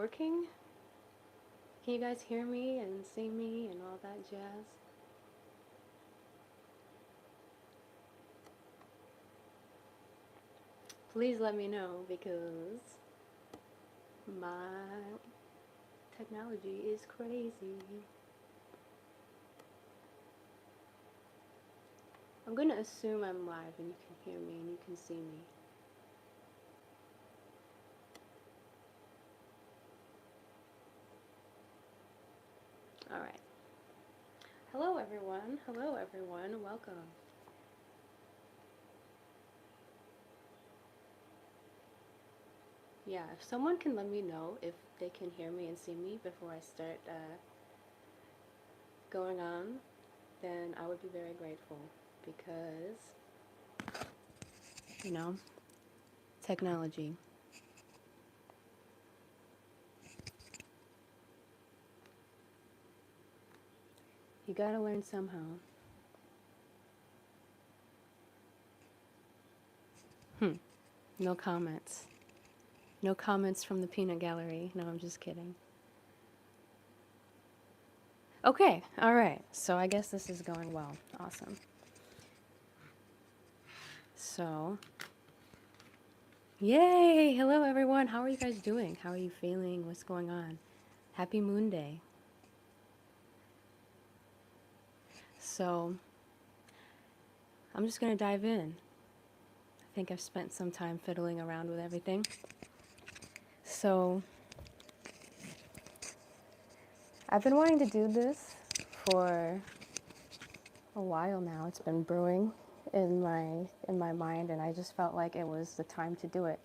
working? Can you guys hear me and see me and all that jazz? Please let me know, because my technology is crazy. I'm gonna assume I'm live and you can hear me and you can see me. Alright. Hello everyone. Hello everyone. Welcome. Yeah, if someone can let me know if they can hear me and see me before I start going on, then I would be very grateful, because, you know, technology. You gotta learn somehow. No comments. No comments from the peanut gallery. No, I'm just kidding. Okay, alright. So I guess this is going well. Awesome. So, yay! Hello everyone. How are you guys doing? How are you feeling? What's going on? Happy Moonday. So, I'm just gonna dive in. I think I've spent some time fiddling around with everything. So, I've been wanting to do this for a while now. It's been brewing in my mind, and I just felt like it was the time to do it,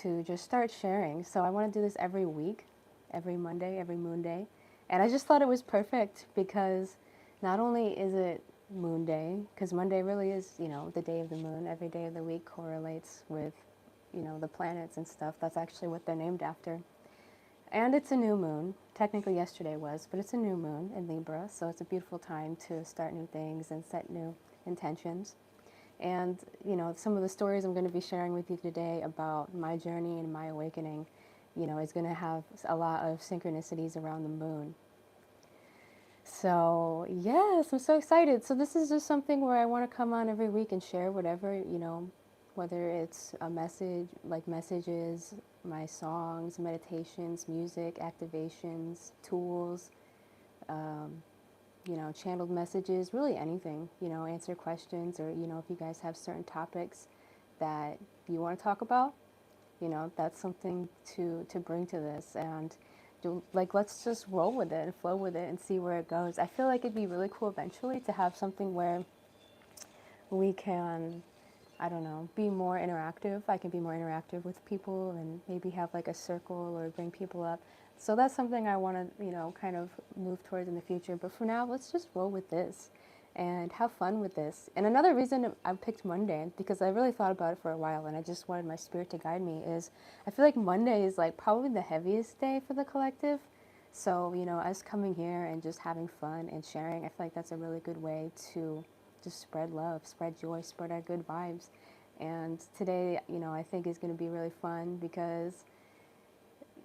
to just start sharing. So I want to do this every week, every Monday, every Moonday. And I just thought it was perfect, because not only is it Moon Day, because Monday really is, you know, the day of the moon. Every day of the week correlates with, you know, the planets and stuff. That's actually what they're named after. And it's a new moon. Technically yesterday was, but it's a new moon in Libra, so it's a beautiful time to start new things and set new intentions. And, you know, some of the stories I'm going to be sharing with you today about my journey and my awakening, you know, is going to have a lot of synchronicities around the moon. So, yes, I'm so excited. So this is just something where I want to come on every week and share whatever, you know, whether it's a message, like messages, my songs, meditations, music, activations, tools, you know, channeled messages, really anything, you know, answer questions, or, you know, if you guys have certain topics that you want to talk about, you know, that's something to bring to this. And like, let's just roll with it and flow with it and see where it goes. I feel like it'd be really cool eventually to have something where we can, I don't know, be more interactive. I can be more interactive with people and maybe have like a circle or bring people up. So that's something I want to, you know, kind of move towards in the future. But for now, let's just roll with this and have fun with this. And another reason I picked Monday, because I really thought about it for a while and I just wanted my spirit to guide me, is I feel like Monday is like probably the heaviest day for the collective. So, you know, us coming here and just having fun and sharing, I feel like that's a really good way to just spread love, spread joy, spread our good vibes. And today, you know, I think is going to be really fun, because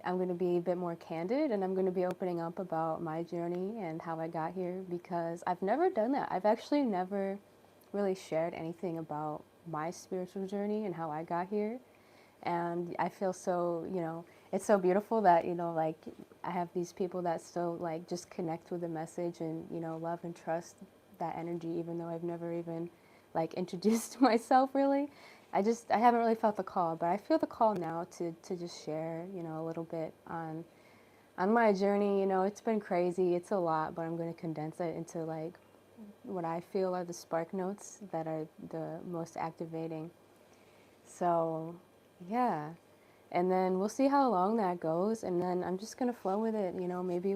I'm going to be a bit more candid, and I'm going to be opening up about my journey and how I got here, because I've never done that. I've actually never really shared anything about my spiritual journey and how I got here. And I feel so, you know, it's so beautiful that, you know, like, I have these people that still, like, just connect with the message and, you know, love and trust that energy, even though I've never even, like, introduced myself really. I haven't really felt the call, but I feel the call now to just share, you know, a little bit on my journey. You know, it's been crazy. It's a lot, but I'm going to condense it into, like, what I feel are the spark notes that are the most activating. So, yeah. And then we'll see how long that goes, and then I'm just going to flow with it. You know, maybe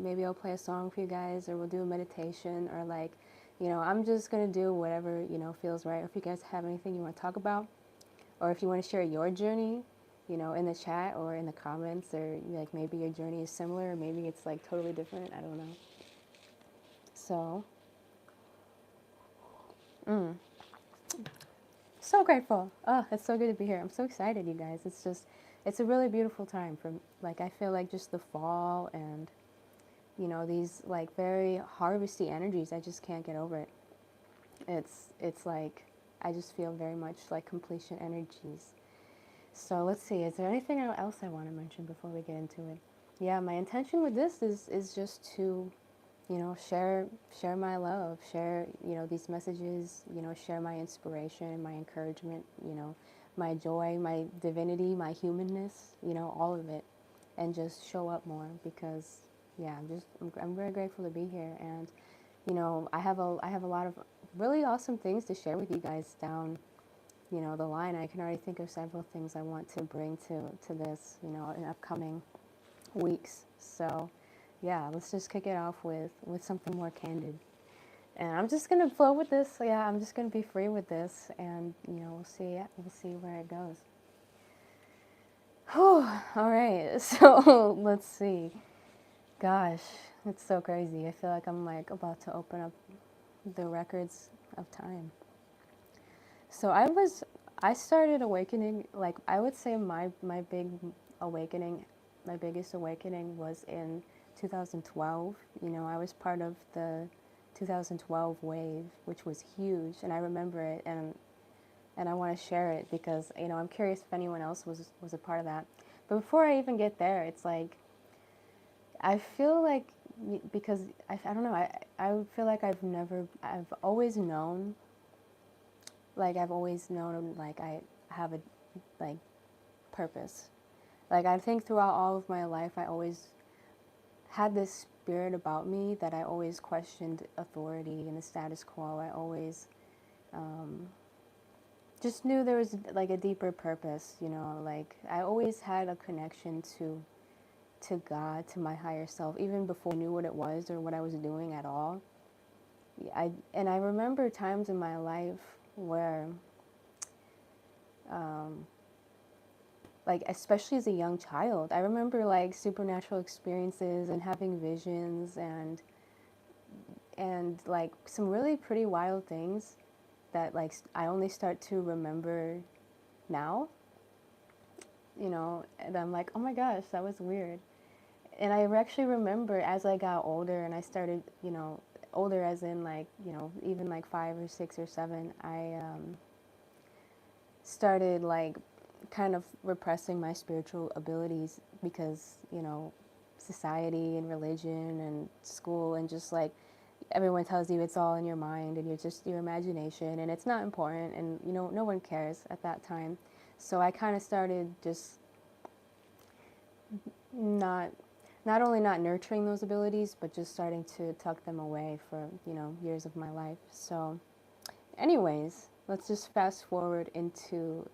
maybe I'll play a song for you guys, or we'll do a meditation, or, like, you know, I'm just going to do whatever, you know, feels right. Or if you guys have anything you want to talk about, or if you want to share your journey, you know, in the chat or in the comments, or, like, maybe your journey is similar, or maybe it's, like, totally different. I don't know. So, so grateful. Oh, it's so good to be here. I'm so excited, you guys. It's just, it's a really beautiful time for, like, I feel like just the fall and, you know, these like very harvesty energies, I just can't get over it. It's like, I just feel very much like completion energies. So let's see, is there anything else I want to mention before we get into it? Yeah, my intention with this is just to, you know, share my love, share, you know, these messages, you know, share my inspiration, my encouragement, you know, my joy, my divinity, my humanness, you know, all of it, and just show up more because, yeah, I'm very grateful to be here. And, you know, I have a lot of really awesome things to share with you guys down, you know, the line. I can already think of several things I want to bring to this, you know, in upcoming weeks. So yeah, let's just kick it off with something more candid. And I'm just gonna flow with this. So yeah, I'm just gonna be free with this, and you know, we'll see where it goes. Whew, all right, so let's see. Gosh, it's so crazy. I feel like I'm like about to open up the records of time. So I started awakening, like I would say my big awakening, my biggest awakening was in 2012. You know, I was part of the 2012 wave, which was huge, and I remember it, and I want to share it because, you know, I'm curious if anyone else was a part of that. But before I even get there, it's like I feel like, because I don't know, I feel like I've always known, like I've always known, like I have a like purpose. Like I think throughout all of my life, I always had this spirit about me that I always questioned authority and the status quo. I always just knew there was like a deeper purpose, you know, like I always had a connection to God, to my higher self, even before I knew what it was or what I was doing at all. And I remember times in my life where, like especially as a young child, I remember like supernatural experiences and having visions and like some really pretty wild things that like I only start to remember now, you know, and I'm like, oh my gosh, that was weird. And I actually remember as I got older and I started, you know, older as in like, you know, even like 5 or 6 or 7, I started like kind of repressing my spiritual abilities because, you know, society and religion and school and just like everyone tells you it's all in your mind and you're just your imagination and it's not important and, you know, no one cares at that time. So I kind of started just not only not nurturing those abilities, but just starting to tuck them away for, you know, years of my life. So anyways, let's just fast forward into,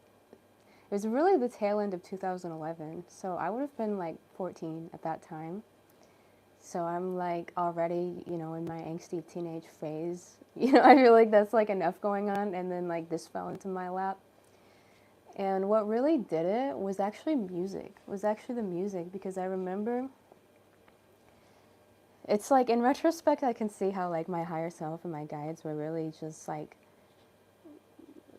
it was really the tail end of 2011. So I would have been like 14 at that time. So I'm like already, you know, in my angsty teenage phase. You know, I feel like that's like enough going on. And then like this fell into my lap. And what really did it was actually music. It was actually the music, because I remember, it's like in retrospect I can see how like my higher self and my guides were really just like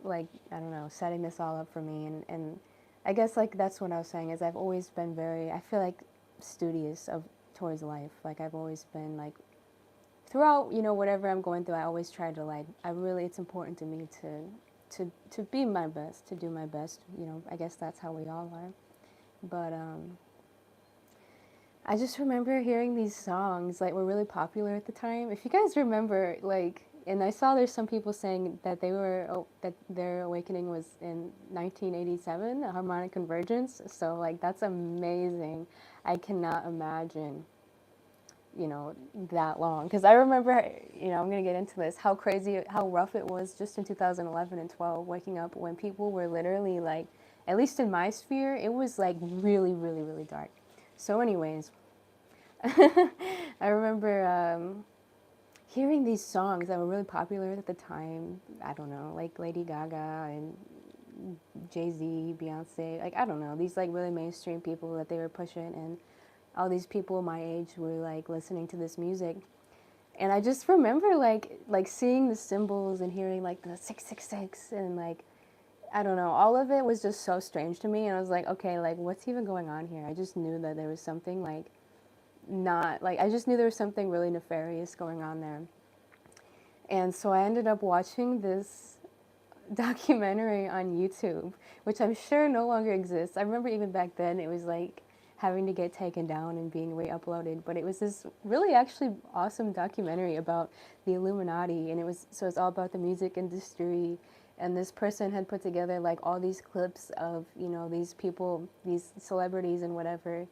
I don't know, setting this all up for me. And I guess like that's what I was saying, is I've always been very, I feel like, studious of towards life. Like I've always been like, throughout, you know, whatever I'm going through, I always try to like, I really, it's important to me to be my best, to do my best, you know. I guess that's how we all are. But I just remember hearing these songs like were really popular at the time. If you guys remember, like, and I saw there's some people saying that that their awakening was in 1987, harmonic convergence. So like that's amazing. I cannot imagine, you know, that long, because I remember, you know, I'm gonna get into this, how crazy, how rough it was just in 2011 and 12, waking up when people were literally like, at least in my sphere, it was like really, really, really dark. So anyways, I remember hearing these songs that were really popular at the time. I don't know, like Lady Gaga and Jay-Z, Beyonce, like I don't know, these like really mainstream people that they were pushing, and all these people my age were like listening to this music. And I just remember like seeing the symbols and hearing like the 666 and like I don't know, all of it was just so strange to me, and I was like, okay, like what's even going on here? I just knew that there was something like not like I just knew there was something really nefarious going on there. And so I ended up watching this documentary on YouTube, which I'm sure no longer exists. I remember even back then it was like having to get taken down and being re-uploaded, but it was this really actually awesome documentary about the Illuminati, and it's all about the music industry. And this person had put together like all these clips of, you know, these people, these celebrities and whatever,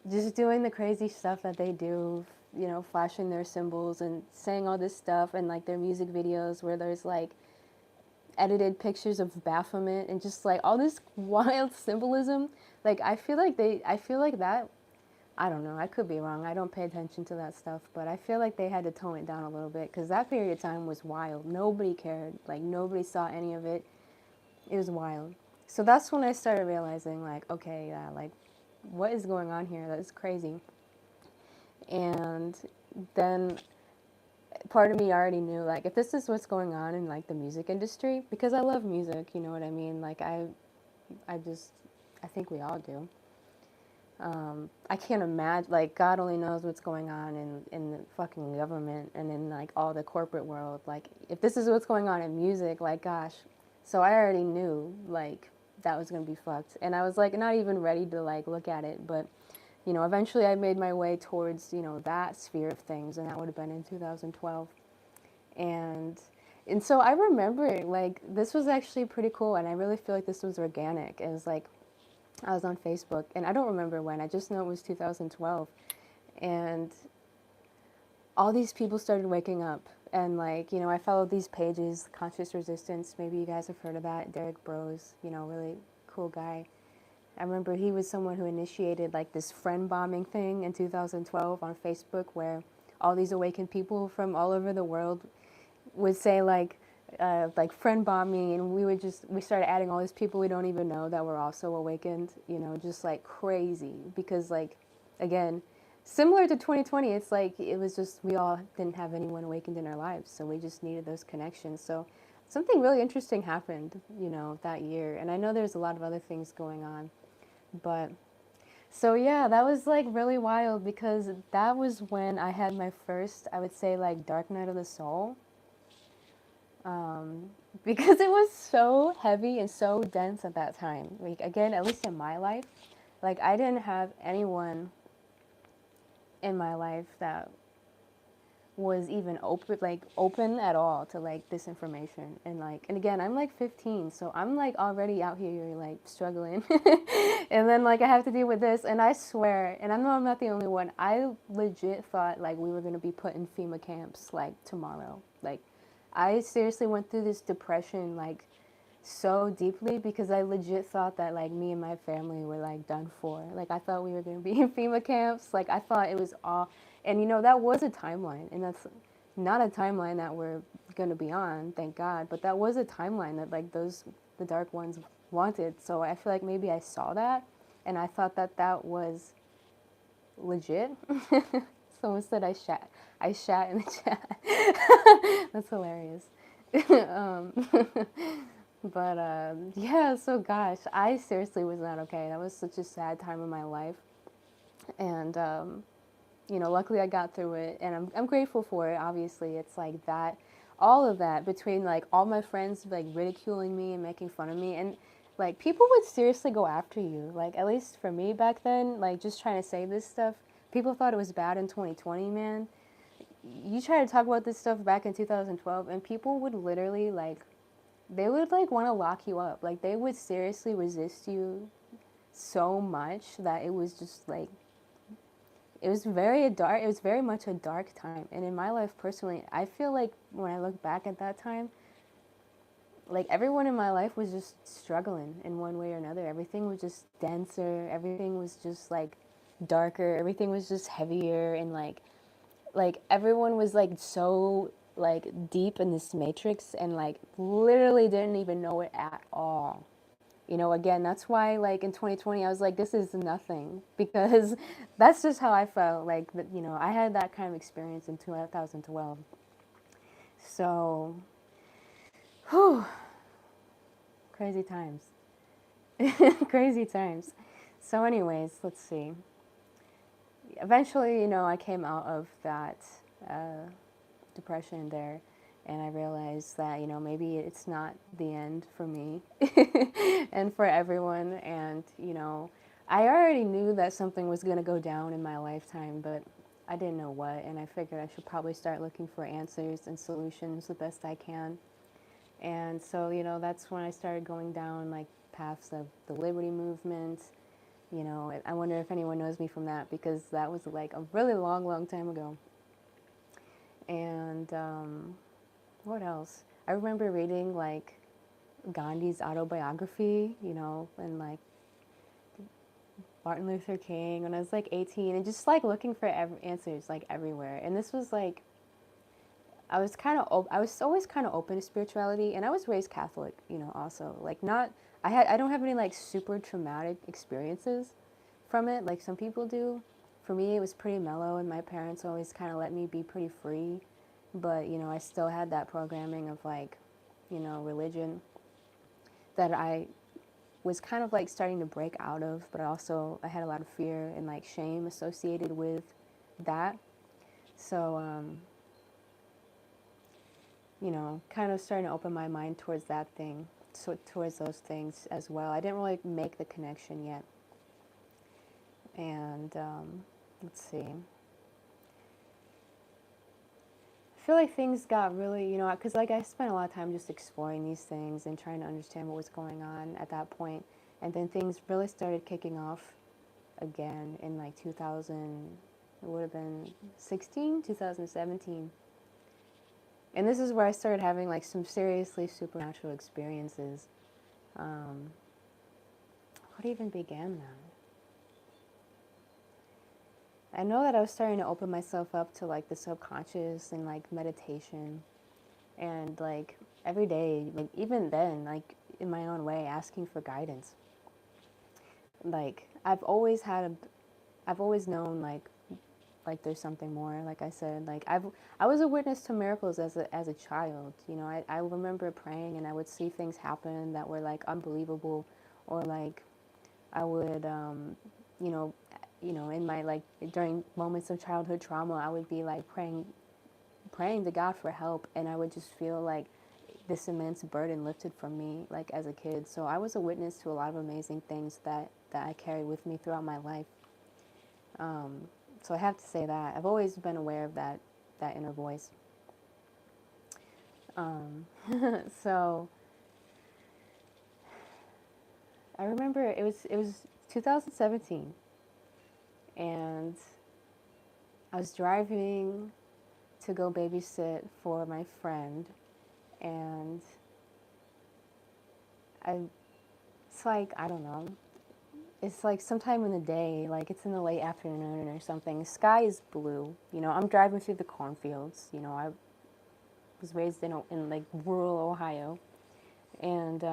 just doing the crazy stuff that they do, you know, flashing their symbols and saying all this stuff, and like their music videos where there's like edited pictures of Baphomet and just like all this wild symbolism. Like I feel like that, I don't know, I could be wrong. I don't pay attention to that stuff, but I feel like they had to tone it down a little bit because that period of time was wild. Nobody cared. Like nobody saw any of it. It was wild. So that's when I started realizing like, okay, yeah, like what is going on here? That's crazy. And then part of me already knew like if this is what's going on in like the music industry, because I love music, you know what I mean? Like I just I think we all do. I can't imagine, like, God only knows what's going on in the fucking government and in, like, all the corporate world. Like, if this is what's going on in music, like, gosh. So I already knew, like, that was going to be fucked. And I was, like, not even ready to, like, look at it. But, you know, eventually I made my way towards, you know, that sphere of things. And that would have been in 2012. And so I remember, like, this was actually pretty cool. And I really feel like this was organic. It was, like, I was on Facebook, and I don't remember when, I just know it was 2012, and all these people started waking up, and like, you know, I followed these pages, Conscious Resistance, maybe you guys have heard of that, Derek Bros, you know, really cool guy. I remember he was someone who initiated like this friend bombing thing in 2012 on Facebook where all these awakened people from all over the world would say like friend bomb me, and we started adding all these people we don't even know that were also awakened, you know, just like crazy. Because like, again, similar to 2020, it's like it was just we all didn't have anyone awakened in our lives, so we just needed those connections. So something really interesting happened, you know, that year. And I know there's a lot of other things going on, but so yeah, that was like really wild because that was when I had my first, I would say, like dark night of the soul. Because it was so heavy and so dense at that time. Like, again, at least in my life, like I didn't have anyone in my life that was even open at all to like this information. And like, and again, I'm like 15, so I'm like already out here like struggling. And then like I have to deal with this, and I swear, and I know I'm not the only one, I legit thought like we were going to be put in FEMA camps like tomorrow. Like I seriously went through this depression like so deeply because I legit thought that like me and my family were like done for. Like I thought we were going to be in FEMA camps. Like I thought it was all, and you know, that was a timeline, and that's not a timeline that we're going to be on, thank God, but that was a timeline that like the dark ones wanted. So I feel like maybe I saw that and I thought that that was legit. Someone said I shat in the chat. That's hilarious. um, but yeah, so gosh, I seriously was not okay. That was such a sad time in my life, and you know, luckily I got through it, and I'm grateful for it. Obviously, it's like that, all of that between like all my friends like ridiculing me and making fun of me, and like people would seriously go after you. Like at least for me back then, like just trying to say this stuff, people thought it was bad in 2020, man. You try to talk about this stuff back in 2012, and people would literally like, they would like want to lock you up. Like they would seriously resist you so much that it was just like, it was very much a dark time. And in my life personally, I feel like when I look back at that time, like everyone in my life was just struggling in one way or another. Everything was just denser, everything was just like darker, everything was just heavier, and like everyone was like so like deep in this matrix and like literally didn't even know it at all. You know, again, that's why like in 2020 I was like, this is nothing, because that's just how I felt. Like, you know, I had that kind of experience in 2012. So, whew, crazy times. Crazy times. So anyways, let's see. Eventually, I came out of that depression there, and I realized that, maybe it's not the end for me and for everyone. And, I already knew that something was going to go down in my lifetime, but I didn't know what. And I figured I should probably start looking for answers and solutions the best I can. And so, that's when I started going down like paths of the liberty movement. I wonder if anyone knows me from that, because that was like a really long, long time ago. And what else? I remember reading like Gandhi's autobiography, and like Martin Luther King when I was like 18, and just like looking for answers like everywhere. And this was like, I was always kind of open to spirituality, and I was raised Catholic, also like I don't have any like super traumatic experiences from it like some people do. For me, it was pretty mellow, and my parents always kind of let me be pretty free. But, I still had that programming of like, religion that I was kind of like starting to break out of, but I had a lot of fear and like shame associated with that. So, kind of starting to open my mind towards that thing, so towards those things as well. I didn't really make the connection yet. And let's see. I feel like things got really, because like I spent a lot of time just exploring these things and trying to understand what was going on at that point. And then things really started kicking off again in like 2000, it would have been 2017. And this is where I started having like some seriously supernatural experiences. What even began that? I know that I was starting to open myself up to like the subconscious and like meditation, and like every day, like even then, like in my own way, asking for guidance. Like I've always known like there's something more. Like I said, like I was a witness to miracles as a child. I remember praying, and I would see things happen that were like unbelievable, or like I would in my like during moments of childhood trauma, I would be like praying to God for help, and I would just feel like this immense burden lifted from me like as a kid. So I was a witness to a lot of amazing things that I carry with me throughout my life. So I have to say that I've always been aware of that inner voice. So I remember it was 2017, and I was driving to go babysit for my friend, and it's like, I don't know, it's like sometime in the day, like it's in the late afternoon or something. The sky is blue. I'm driving through the cornfields. I was raised in like rural Ohio, and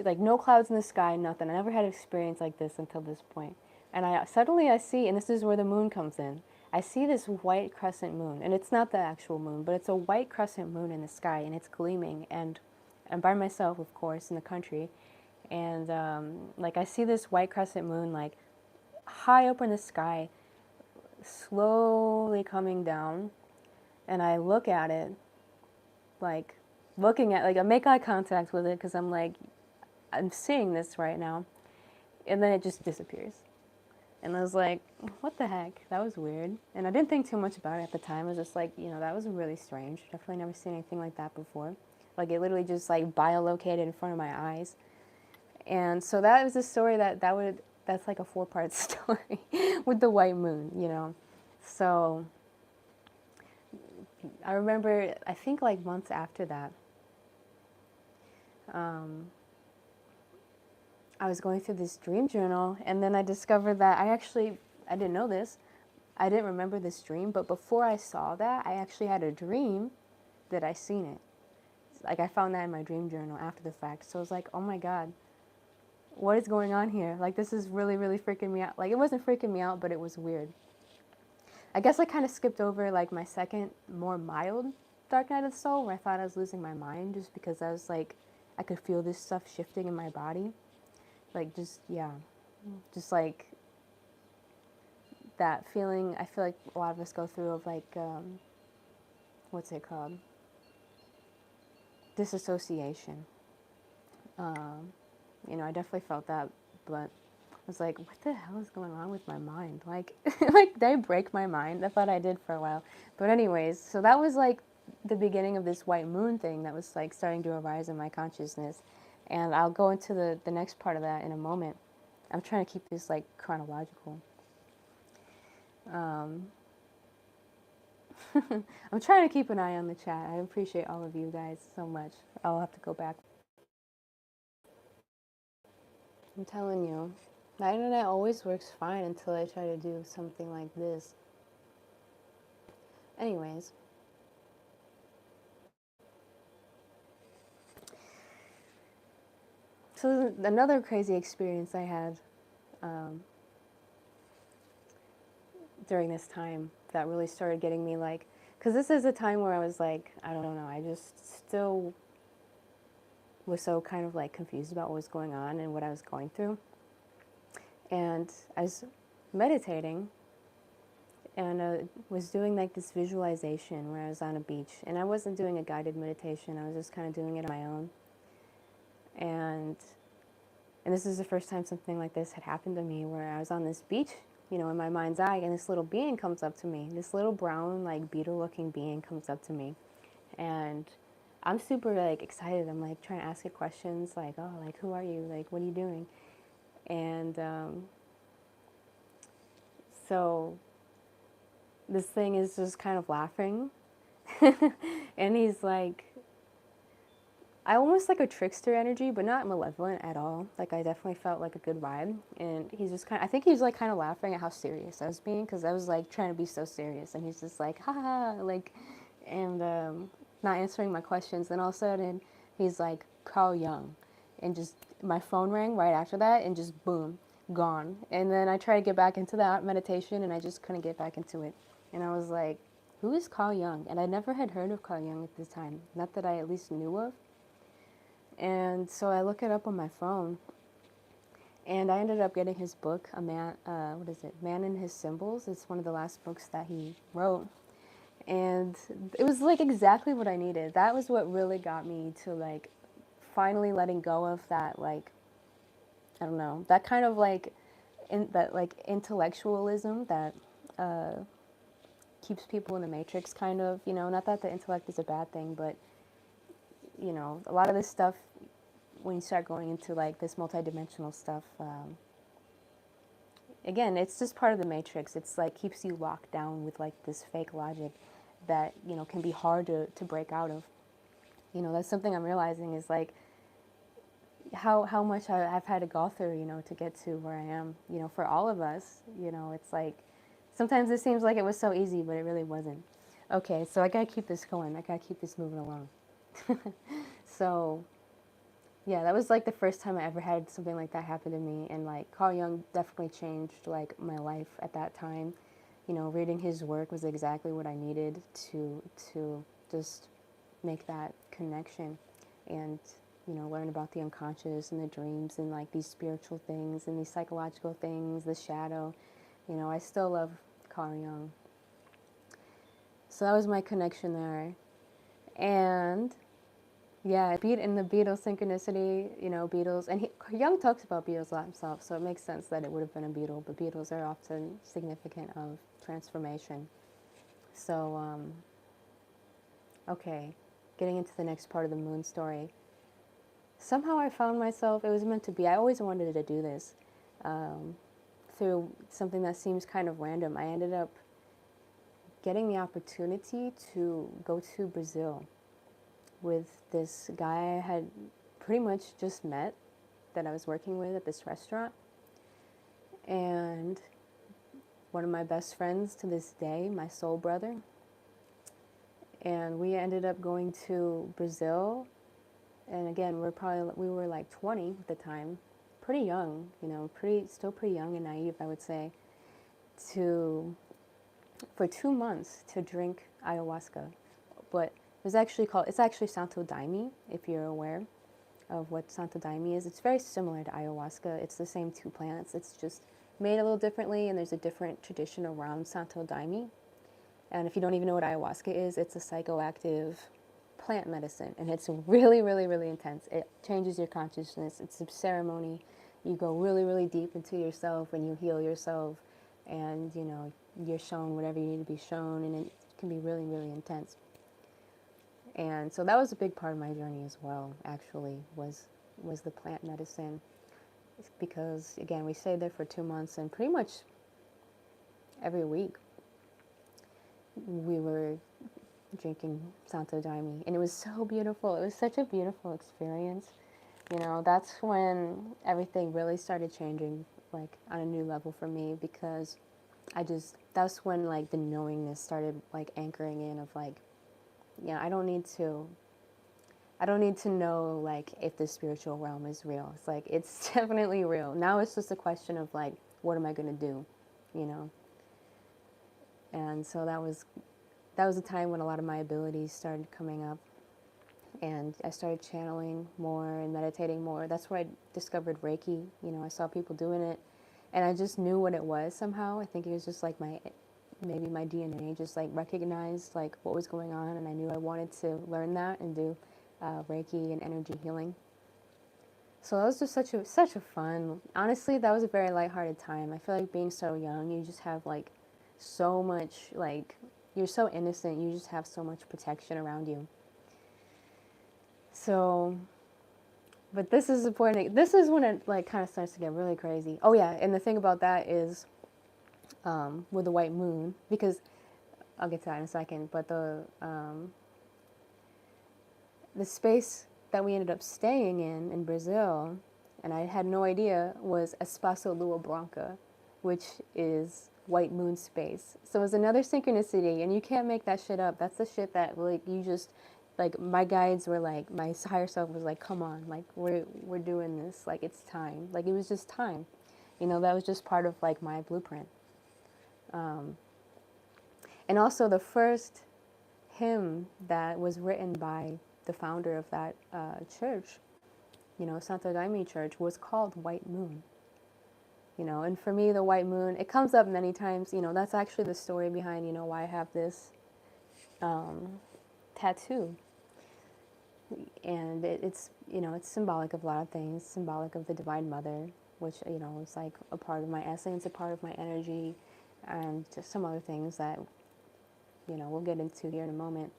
like no clouds in the sky, nothing. I never had an experience like this until this point. And suddenly I see, and this is where the moon comes in, I see this white crescent moon, and it's not the actual moon, but it's a white crescent moon in the sky, and it's gleaming, and I'm by myself, of course, in the country, and like I see this white crescent moon like high up in the sky, slowly coming down, and I look at it, like I make eye contact with it, because I'm seeing this right now, and then it just disappears. And I was like, what the heck? That was weird. And I didn't think too much about it at the time. I was just like, that was really strange. Definitely never seen anything like that before. Like it literally just like biolocated in front of my eyes. And so that was a story that's like a 4-part story with the white moon, So I remember, I think like months after that, I was going through this dream journal, and then I discovered that I didn't know this. I didn't remember this dream, but before I saw that, I actually had a dream that I seen it. Like I found that in my dream journal after the fact. So I was like, oh my God, what is going on here? Like this is really, really freaking me out. Like it wasn't freaking me out, but it was weird. I guess I kind of skipped over like my second, more mild dark night of the soul where I thought I was losing my mind just because I was like, I could feel this stuff shifting in my body. Like, just, yeah. Just like that feeling I feel like a lot of us go through of like, what's it called? Disassociation. You know, I definitely felt that, but I was like, what the hell is going on with my mind? Like, like, did I break my mind? I thought I did for a while. But anyways, so that was like the beginning of this white moon thing that was like starting to arise in my consciousness. And I'll go into the next part of that in a moment. I'm trying to keep this like chronological. I'm trying to keep an eye on the chat. I appreciate all of you guys so much. I'll have to go back. I'm telling you, the internet always works fine until I try to do something like this. Anyways, so another crazy experience I had during this time that really started getting me like, because this is a time where I was like, I don't know, I just still was so kind of like confused about what was going on and what I was going through. And I was meditating and was doing like this visualization where I was on a beach, and I wasn't doing a guided meditation, I was just kind of doing it on my own. And this is the first time something like this had happened to me, where I was on this beach, you know, in my mind's eye, and this little being comes up to me. This little brown, like, beetle-looking being comes up to me. And I'm super, like, excited. I'm, like, trying to ask it questions, like, oh, like, who are you? Like, what are you doing? And so this thing is just kind of laughing. And he's like, I almost like a trickster energy, but not malevolent at all. Like, I definitely felt like a good vibe. And he's just kind of, I think he was like kind of laughing at how serious I was being, because I was like trying to be so serious. And he's just like, ha ha, like, and not answering my questions. Then all of a sudden, he's like, Carl Jung. And just, my phone rang right after that, and just boom, gone. And then I tried to get back into that meditation, and I just couldn't get back into it. And I was like, who is Carl Jung? And I never had heard of Carl Jung at this time. Not that I at least knew of. And so I look it up on my phone, and I ended up getting his book, what is it, Man and His Symbols. It's one of the last books that he wrote. And it was like exactly what I needed. That was what really got me to like finally letting go of that, like, I don't know, that kind of like, that like intellectualism that keeps people in the matrix, kind of, you know, not that the intellect is a bad thing, but, you know, a lot of this stuff, when you start going into like this multidimensional stuff, again, it's just part of the matrix. It's like keeps you locked down with like this fake logic that, you know, can be hard to break out of. You know, that's something I'm realizing is like how much I've had to go through, you know, to get to where I am. You know, for all of us, you know, it's like sometimes it seems like it was so easy, but it really wasn't. Okay, so I gotta keep this going. I gotta keep this moving along. So yeah, that was like the first time I ever had something like that happen to me, and like Carl Jung definitely changed like my life at that time. You know, reading his work was exactly what I needed to just make that connection, and, you know, learn about the unconscious and the dreams and like these spiritual things and these psychological things, the shadow. You know, I still love Carl Jung. So that was my connection there. And yeah, in the Beatles synchronicity, you know, Beatles, and Jung talks about Beatles a lot himself, so it makes sense that it would have been a Beatle, but Beatles are often significant of transformation. So, okay, getting into the next part of the moon story. Somehow I found myself, it was meant to be, I always wanted to do this, through something that seems kind of random. I ended up getting the opportunity to go to Brazil with this guy I had pretty much just met, that I was working with at this restaurant. And one of my best friends to this day, my soul brother. And we ended up going to Brazil. And again, we were like 20 at the time, pretty young, you know, still pretty young and naive, I would say, for 2 months to drink ayahuasca. But it's actually Santo Daime, if you're aware of what Santo Daime is. It's very similar to ayahuasca. It's the same two plants. It's just made a little differently, and there's a different tradition around Santo Daime. And if you don't even know what ayahuasca is, it's a psychoactive plant medicine, and it's really, really, really intense. It changes your consciousness. It's a ceremony. You go really, really deep into yourself, and you heal yourself, and you know, you're shown whatever you need to be shown, and it can be really, really intense. And so that was a big part of my journey as well, actually, was the plant medicine. Because, again, we stayed there for 2 months, and pretty much every week we were drinking Santo Daime. And it was so beautiful. It was such a beautiful experience. You know, that's when everything really started changing, like, on a new level for me, because that's when, like, the knowingness started, like, anchoring in of, like, yeah, I don't need to know, like, if the spiritual realm is real. It's like, it's definitely real. Now it's just a question of, like, what am I going to do, you know? And so that was a time when a lot of my abilities started coming up, and I started channeling more and meditating more. That's where I discovered Reiki. You know, I saw people doing it, and I just knew what it was somehow. I think it was just like maybe my DNA just like recognized like what was going on, and I knew I wanted to learn that and do Reiki and energy healing. So that was just such a fun, honestly, that was a very lighthearted time. I feel like being so young, you just have like so much, like, you're so innocent, you just have so much protection around you. So, but this is important. This is when it like kind of starts to get really crazy. Oh yeah, and the thing about that is with the white moon, because I'll get to that in a second, but the space that we ended up staying in Brazil, and I had no idea, was Espaço Lua Branca, which is white moon space. So it's another synchronicity, and you can't make that shit up. That's the shit that, like, you just, like, my guides were like, my higher self was like, come on, like, we're doing this, like, it's time. Like, it was just time. You know, that was just part of, like, my blueprint. And also the first hymn that was written by the founder of that church, you know, Santo Daime Church, was called White Moon. You know, and for me, the white moon, it comes up many times. You know, that's actually the story behind, you know, why I have this tattoo. And it's, you know, it's symbolic of a lot of things, symbolic of the Divine Mother, which, you know, is like a part of my essence, a part of my energy, and just some other things that, you know, we'll get into here in a moment.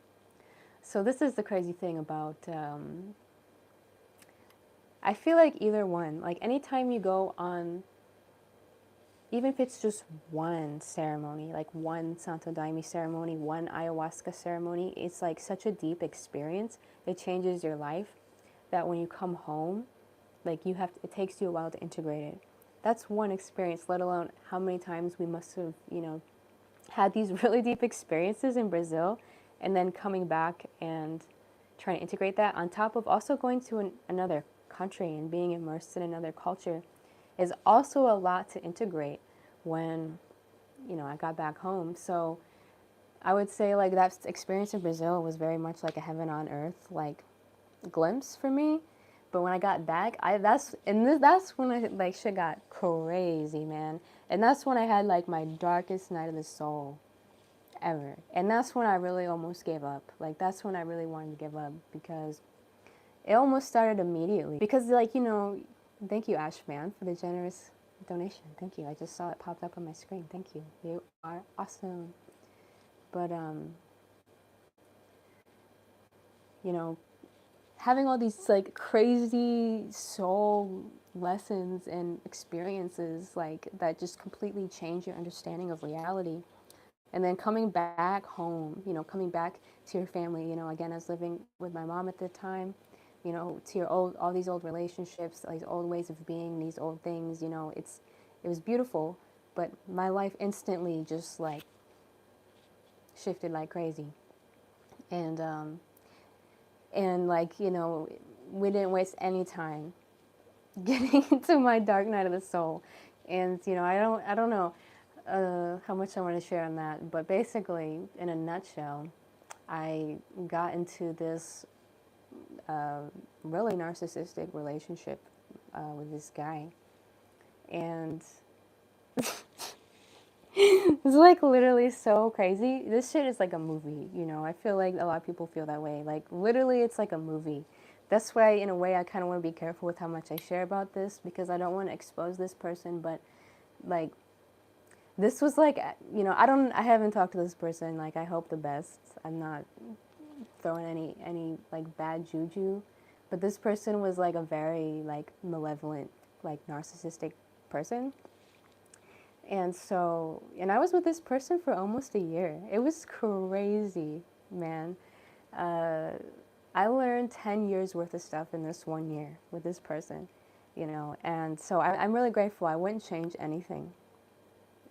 So this is the crazy thing about, I feel like either one, like anytime you go on, even if it's just one ceremony, like one Santo Daime ceremony, one ayahuasca ceremony, it's like such a deep experience. It changes your life that when you come home, like it takes you a while to integrate it. That's one experience, let alone how many times we must have, you know, had these really deep experiences in Brazil, and then coming back and trying to integrate that on top of also going to another country and being immersed in another culture is also a lot to integrate when, you know, I got back home. So I would say like that experience in Brazil was very much like a heaven on earth, like glimpse for me. But when I got back, that's when I, like, shit got crazy, man. And that's when I had like my darkest night of the soul ever. And that's when I really almost gave up. Like, that's when I really wanted to give up, because it almost started immediately. Because, like, you know, thank you, Ash Man, for the generous donation. Thank you. I just saw it popped up on my screen. Thank you. You are awesome. But, you know, having all these, like, crazy soul lessons and experiences, like, that just completely change your understanding of reality. And then coming back home, you know, coming back to your family, you know, again, I was living with my mom at the time, you know, to all these old relationships, these old ways of being, these old things, you know, it was beautiful, but my life instantly just, like, shifted like crazy. And like, you know, we didn't waste any time getting into my dark night of the soul. And, you know, I don't know how much I want to share on that, but basically, in a nutshell, I got into this really narcissistic relationship with this guy. And it's like literally so crazy. This shit is like a movie, you know. I feel like a lot of people feel that way. Like literally it's like a movie. That's why in a way I kind of want to be careful with how much I share about this, because I don't want to expose this person, but like this was like, you know, I haven't talked to this person. Like I hope the best. I'm not throwing any like bad juju, but this person was like a very like malevolent, like narcissistic person. And so, and I was with this person for almost a year. It was crazy, man. Uh, I learned 10 years worth of stuff in this 1 year with this person, you know. And so I'm really grateful. I wouldn't change anything.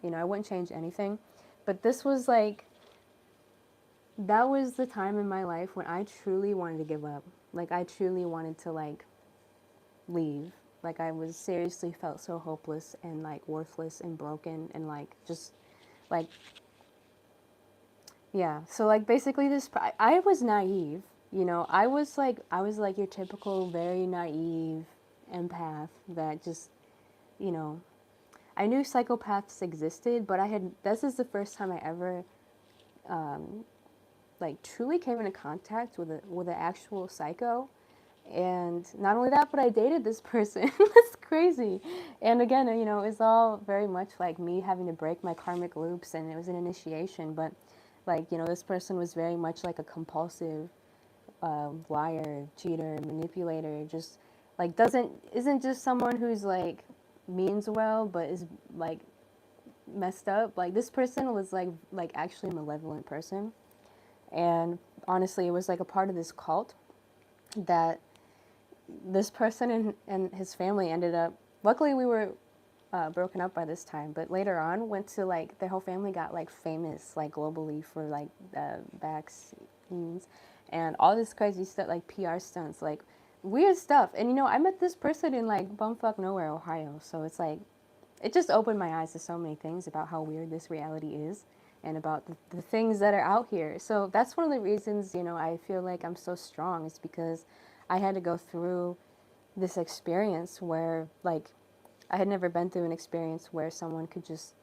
You know, I wouldn't change anything. But this was like, that was the time in my life when I truly wanted to give up. Like, I truly wanted to, like, leave. Like, I was seriously felt so hopeless and, like, worthless and broken and, like, just, like, yeah. So, like, basically this, I was naive, you know. I was like your typical very naive empath that just, you know, I knew psychopaths existed, but this is the first time I ever, like, truly came into contact with an actual psycho. And not only that, but I dated this person. That's crazy. And again, you know, it's all very much like me having to break my karmic loops, and it was an initiation. But, like, you know, this person was very much like a compulsive liar, cheater, manipulator. Just like isn't just someone who's like means well, but is like messed up. Like this person was like actually a malevolent person. And honestly, it was like a part of this cult that this person and his family ended up, luckily we were broken up by this time, but later on went to like, their whole family got like famous like globally for like vaccines and all this crazy stuff, like PR stunts, like weird stuff. And you know, I met this person in like bumfuck nowhere, Ohio. So it's like, it just opened my eyes to so many things about how weird this reality is and about the things that are out here. So that's one of the reasons, you know, I feel like I'm so strong, is because I had to go through this experience where, like, I had never been through an experience where someone could just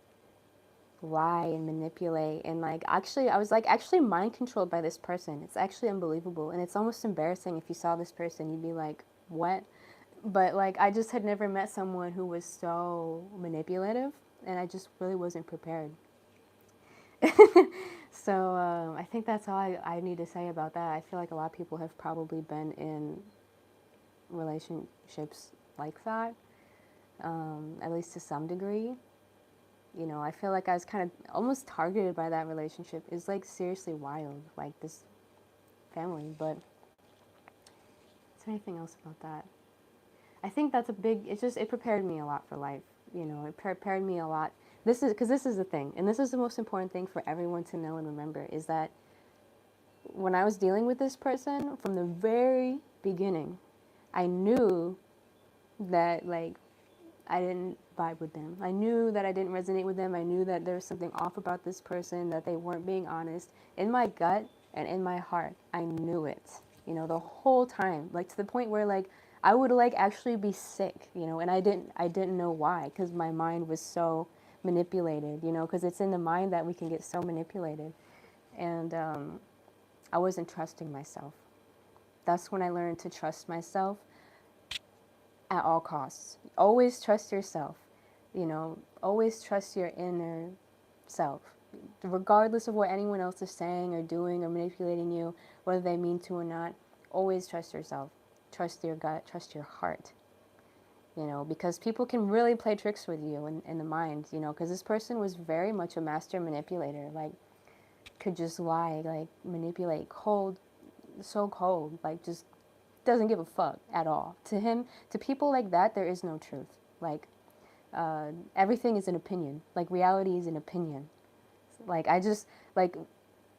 lie and manipulate. And, like, actually, I was, like, actually mind controlled by this person. It's actually unbelievable. And it's almost embarrassing. If you saw this person, you'd be like, what? But, like, I just had never met someone who was so manipulative. And I just really wasn't prepared. So I think that's all I need to say about that. I feel like a lot of people have probably been in relationships like that, at least to some degree. You know, I feel like I was kind of almost targeted by that relationship. It's like seriously wild, like this family. But is there anything else about that? I think that's a big, it prepared me a lot for life. You know, it prepared me a lot. Because this is the thing, and this is the most important thing for everyone to know and remember, is that when I was dealing with this person, from the very beginning, I knew that, like, I didn't vibe with them. I knew that I didn't resonate with them. I knew that there was something off about this person, that they weren't being honest. In my gut and in my heart, I knew it, you know, the whole time. Like, to the point where, like, I would, like, actually be sick, you know, and I didn't know why, because my mind was so manipulated, you know, because it's in the mind that we can get so manipulated. And I wasn't trusting myself. That's when I learned to trust myself at all costs. Always trust yourself. You know, always trust your inner self. Regardless of what anyone else is saying or doing or manipulating you, whether they mean to or not, always trust yourself. Trust your gut, trust your heart. You know, because people can really play tricks with you in the mind, you know, because this person was very much a master manipulator. Like, could just lie, like, manipulate cold, so cold, like, just doesn't give a fuck at all. To him, to people like that, there is no truth. Like, everything is an opinion. Like, reality is an opinion. Like, I just, like,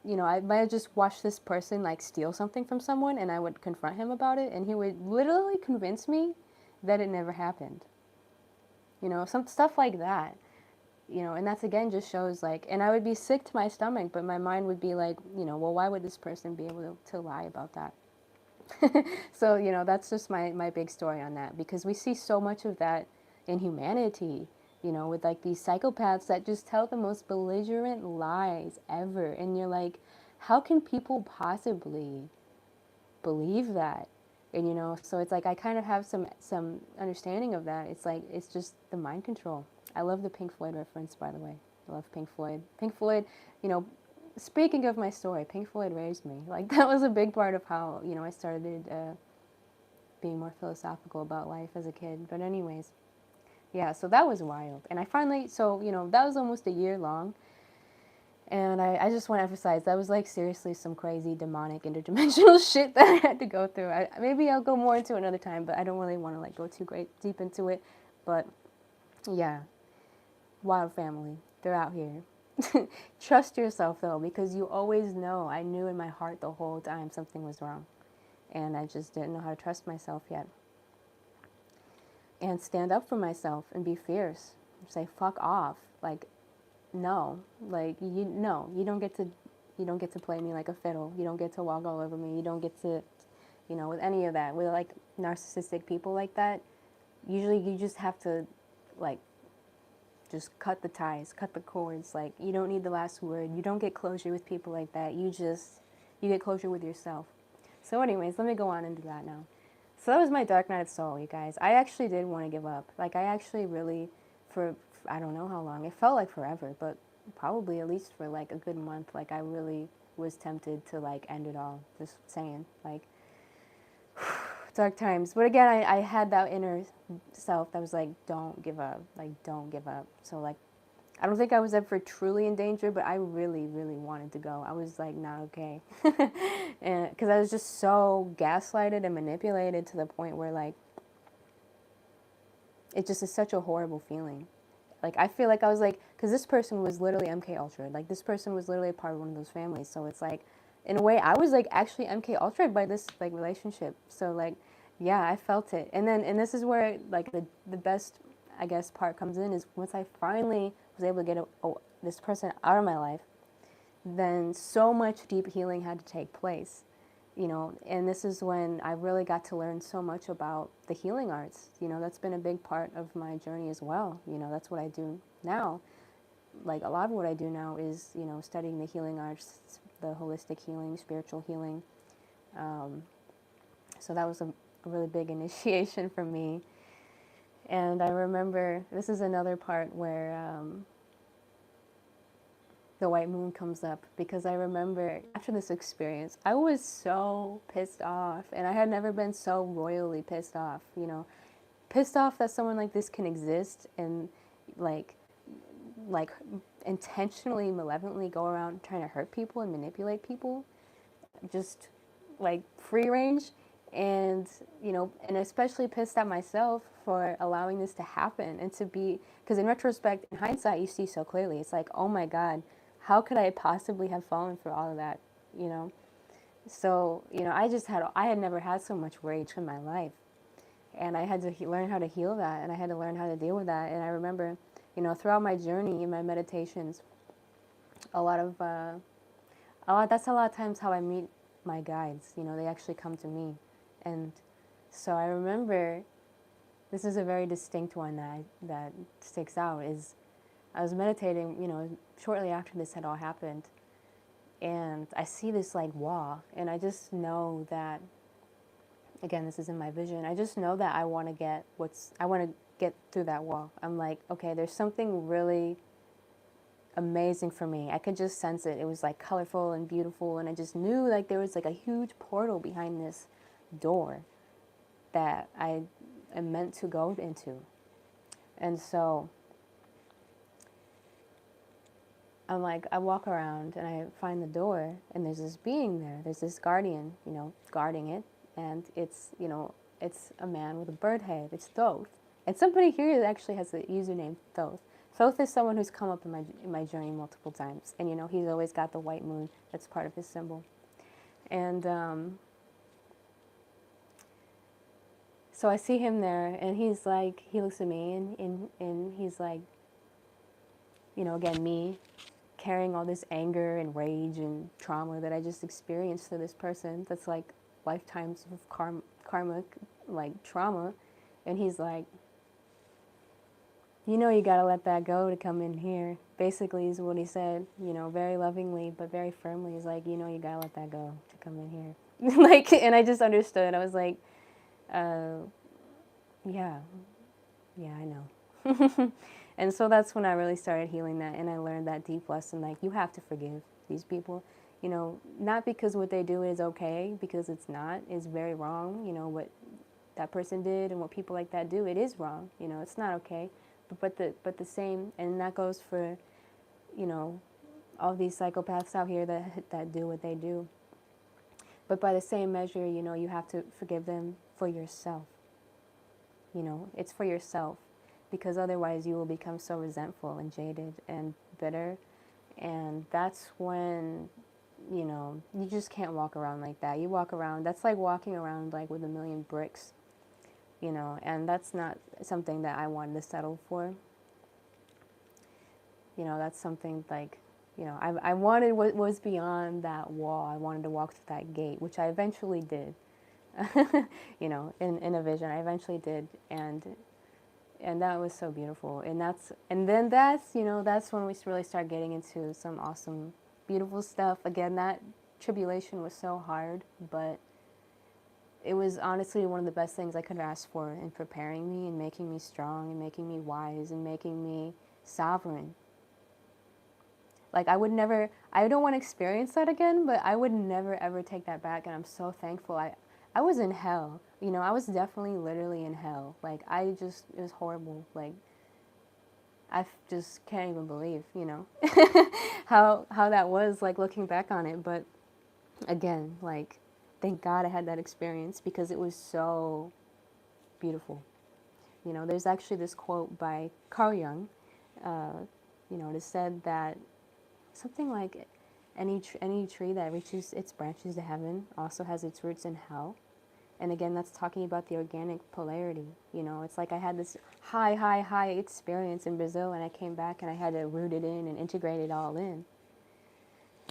you know, I might have just watched this person, like, steal something from someone, and I would confront him about it, and he would literally convince me that it never happened. You know, some stuff like that. you know, and that's again just shows like, and I would be sick to my stomach, but my mind would be like, you know, well, why would this person be able to lie about that? So, you know, that's just my big story on that, because we see so much of that in humanity, you know, with like these psychopaths that just tell the most belligerent lies ever. And you're like, how can people possibly believe that? And, you know, so it's like I kind of have some understanding of that. It's like, it's just the mind control. I love the Pink Floyd reference, by the way. I love Pink Floyd. Pink Floyd, you know, speaking of my story, Pink Floyd raised me. Like, that was a big part of how, you know, I started being more philosophical about life as a kid. But anyways, yeah, so that was wild. And I finally, so, you know, that was almost a year long. And I just want to emphasize that was like seriously some crazy demonic interdimensional shit that I had to go through. Maybe I'll go more into another time, but I don't really want to like go too great deep into it. But yeah, wild family, they're out here. Trust yourself though, because you always know. I knew in my heart the whole time something was wrong, and I just didn't know how to trust myself yet. And stand up for myself and be fierce. Say fuck off. Like, no, like you don't get to, you don't get to play me like a fiddle. You don't get to walk all over me. You don't get to, you know, with any of that. With like narcissistic people like that, usually you just have to, like, just cut the ties, cut the cords. Like, you don't need the last word. You don't get closure with people like that. You get closure with yourself. So anyways, let me go on into that now. So that was my dark night of soul, you guys. I actually did want to give up. Like, I actually really, for I don't know how long. It felt like forever, but probably at least for like a good month. Like, I really was tempted to like end it all. Just saying, like, dark times. But again, I had that inner self that was like, don't give up. Like, don't give up. So like, I don't think I was ever truly in danger, but I really, really wanted to go. I was like, not okay. And because I was just so gaslighted and manipulated to the point where like, it just is such a horrible feeling. Like, I feel like I was like, because this person was literally MK Ultra. Like, this person was literally a part of one of those families. So it's like, in a way, I was like actually MK Ultra by this like relationship. So like, yeah, I felt it. And then, and this is where like the best, I guess, part comes in, is once I finally was able to get this person out of my life, then so much deep healing had to take place, you know. And this is when I really got to learn so much about the healing arts. You know, that's been a big part of my journey as well. You know, that's what I do now. Like, a lot of what I do now is, you know, studying the healing arts, the holistic healing, spiritual healing. So that was a really big initiation for me. And I remember, this is another part where the white moon comes up, because I remember after this experience, I was so pissed off, and I had never been so royally pissed off, you know, pissed off that someone like this can exist and like intentionally, malevolently go around trying to hurt people and manipulate people, just like free range. And, you know, and especially pissed at myself for allowing this to happen, and to be, because in retrospect, in hindsight, you see so clearly, it's like, oh my God, how could I possibly have fallen for all of that, you know? So, you know, I had never had so much rage in my life, and I had to learn how to heal that, and I had to learn how to deal with that. And I remember, you know, throughout my journey in my meditations, that's a lot of times how I meet my guides. You know, they actually come to me. And so I remember, this is a very distinct one that sticks out, is I was meditating, you know, shortly after this had all happened, and I see this like wall, and I just know that, again, this is in my vision, I just know that I want to get through that wall. I'm like, okay, there's something really amazing for me. I could just sense it. It was like colorful and beautiful, and I just knew like there was like a huge portal behind this door that I am meant to go into. And so I'm like, I walk around and I find the door, and there's this being there. There's this guardian, you know, guarding it, and it's, you know, it's a man with a bird head. It's Thoth. And somebody here actually has the username Thoth. Thoth is someone who's come up in my journey multiple times, and you know, he's always got the white moon. That's part of his symbol. And so I see him there, and he's like, he looks at me, and he's like, you know, again, me carrying all this anger and rage and trauma that I just experienced to this person that's like lifetimes of karmic like trauma. And he's like, you know, you gotta let that go to come in here. Basically is what he said, you know, very lovingly, but very firmly. He's like, you know, you gotta let that go to come in here. Like, and I just understood. I was like, uh, yeah, I know. And so that's when I really started healing that, and I learned that deep lesson, like, you have to forgive these people, you know, not because what they do is okay, because it's not, it's very wrong, you know, what that person did and what people like that do, it is wrong, you know, it's not okay, but the same, and that goes for, you know, all these psychopaths out here that do what they do, but by the same measure, you know, you have to forgive them for yourself, you know, it's for yourself, because otherwise you will become so resentful and jaded and bitter, and that's when, you know, you just can't walk around like that. You walk around, that's like walking around like with a million bricks, you know, and that's not something that I wanted to settle for. You know, that's something like, you know, I wanted what was beyond that wall. I wanted to walk through that gate, which I eventually did. You know, in a vision, I eventually did, and that was so beautiful. And then that's, you know, that's when we really start getting into some awesome, beautiful stuff. Again, that tribulation was so hard, but it was honestly one of the best things I could ask for in preparing me and making me strong and making me wise and making me sovereign. Like, I don't want to experience that again, but I would never ever take that back, and I'm so thankful. I was in hell, you know, I was definitely literally in hell. Like, it was horrible. Like, I just can't even believe, you know, how that was, like, looking back on it. But again, like, thank God I had that experience because it was so beautiful. You know, there's actually this quote by Carl Jung, you know, it is said that something like any tree that reaches its branches to heaven also has its roots in hell. And again, that's talking about the organic polarity. You know, it's like I had this high experience in Brazil, and I came back and I had to root it in and integrate it all in.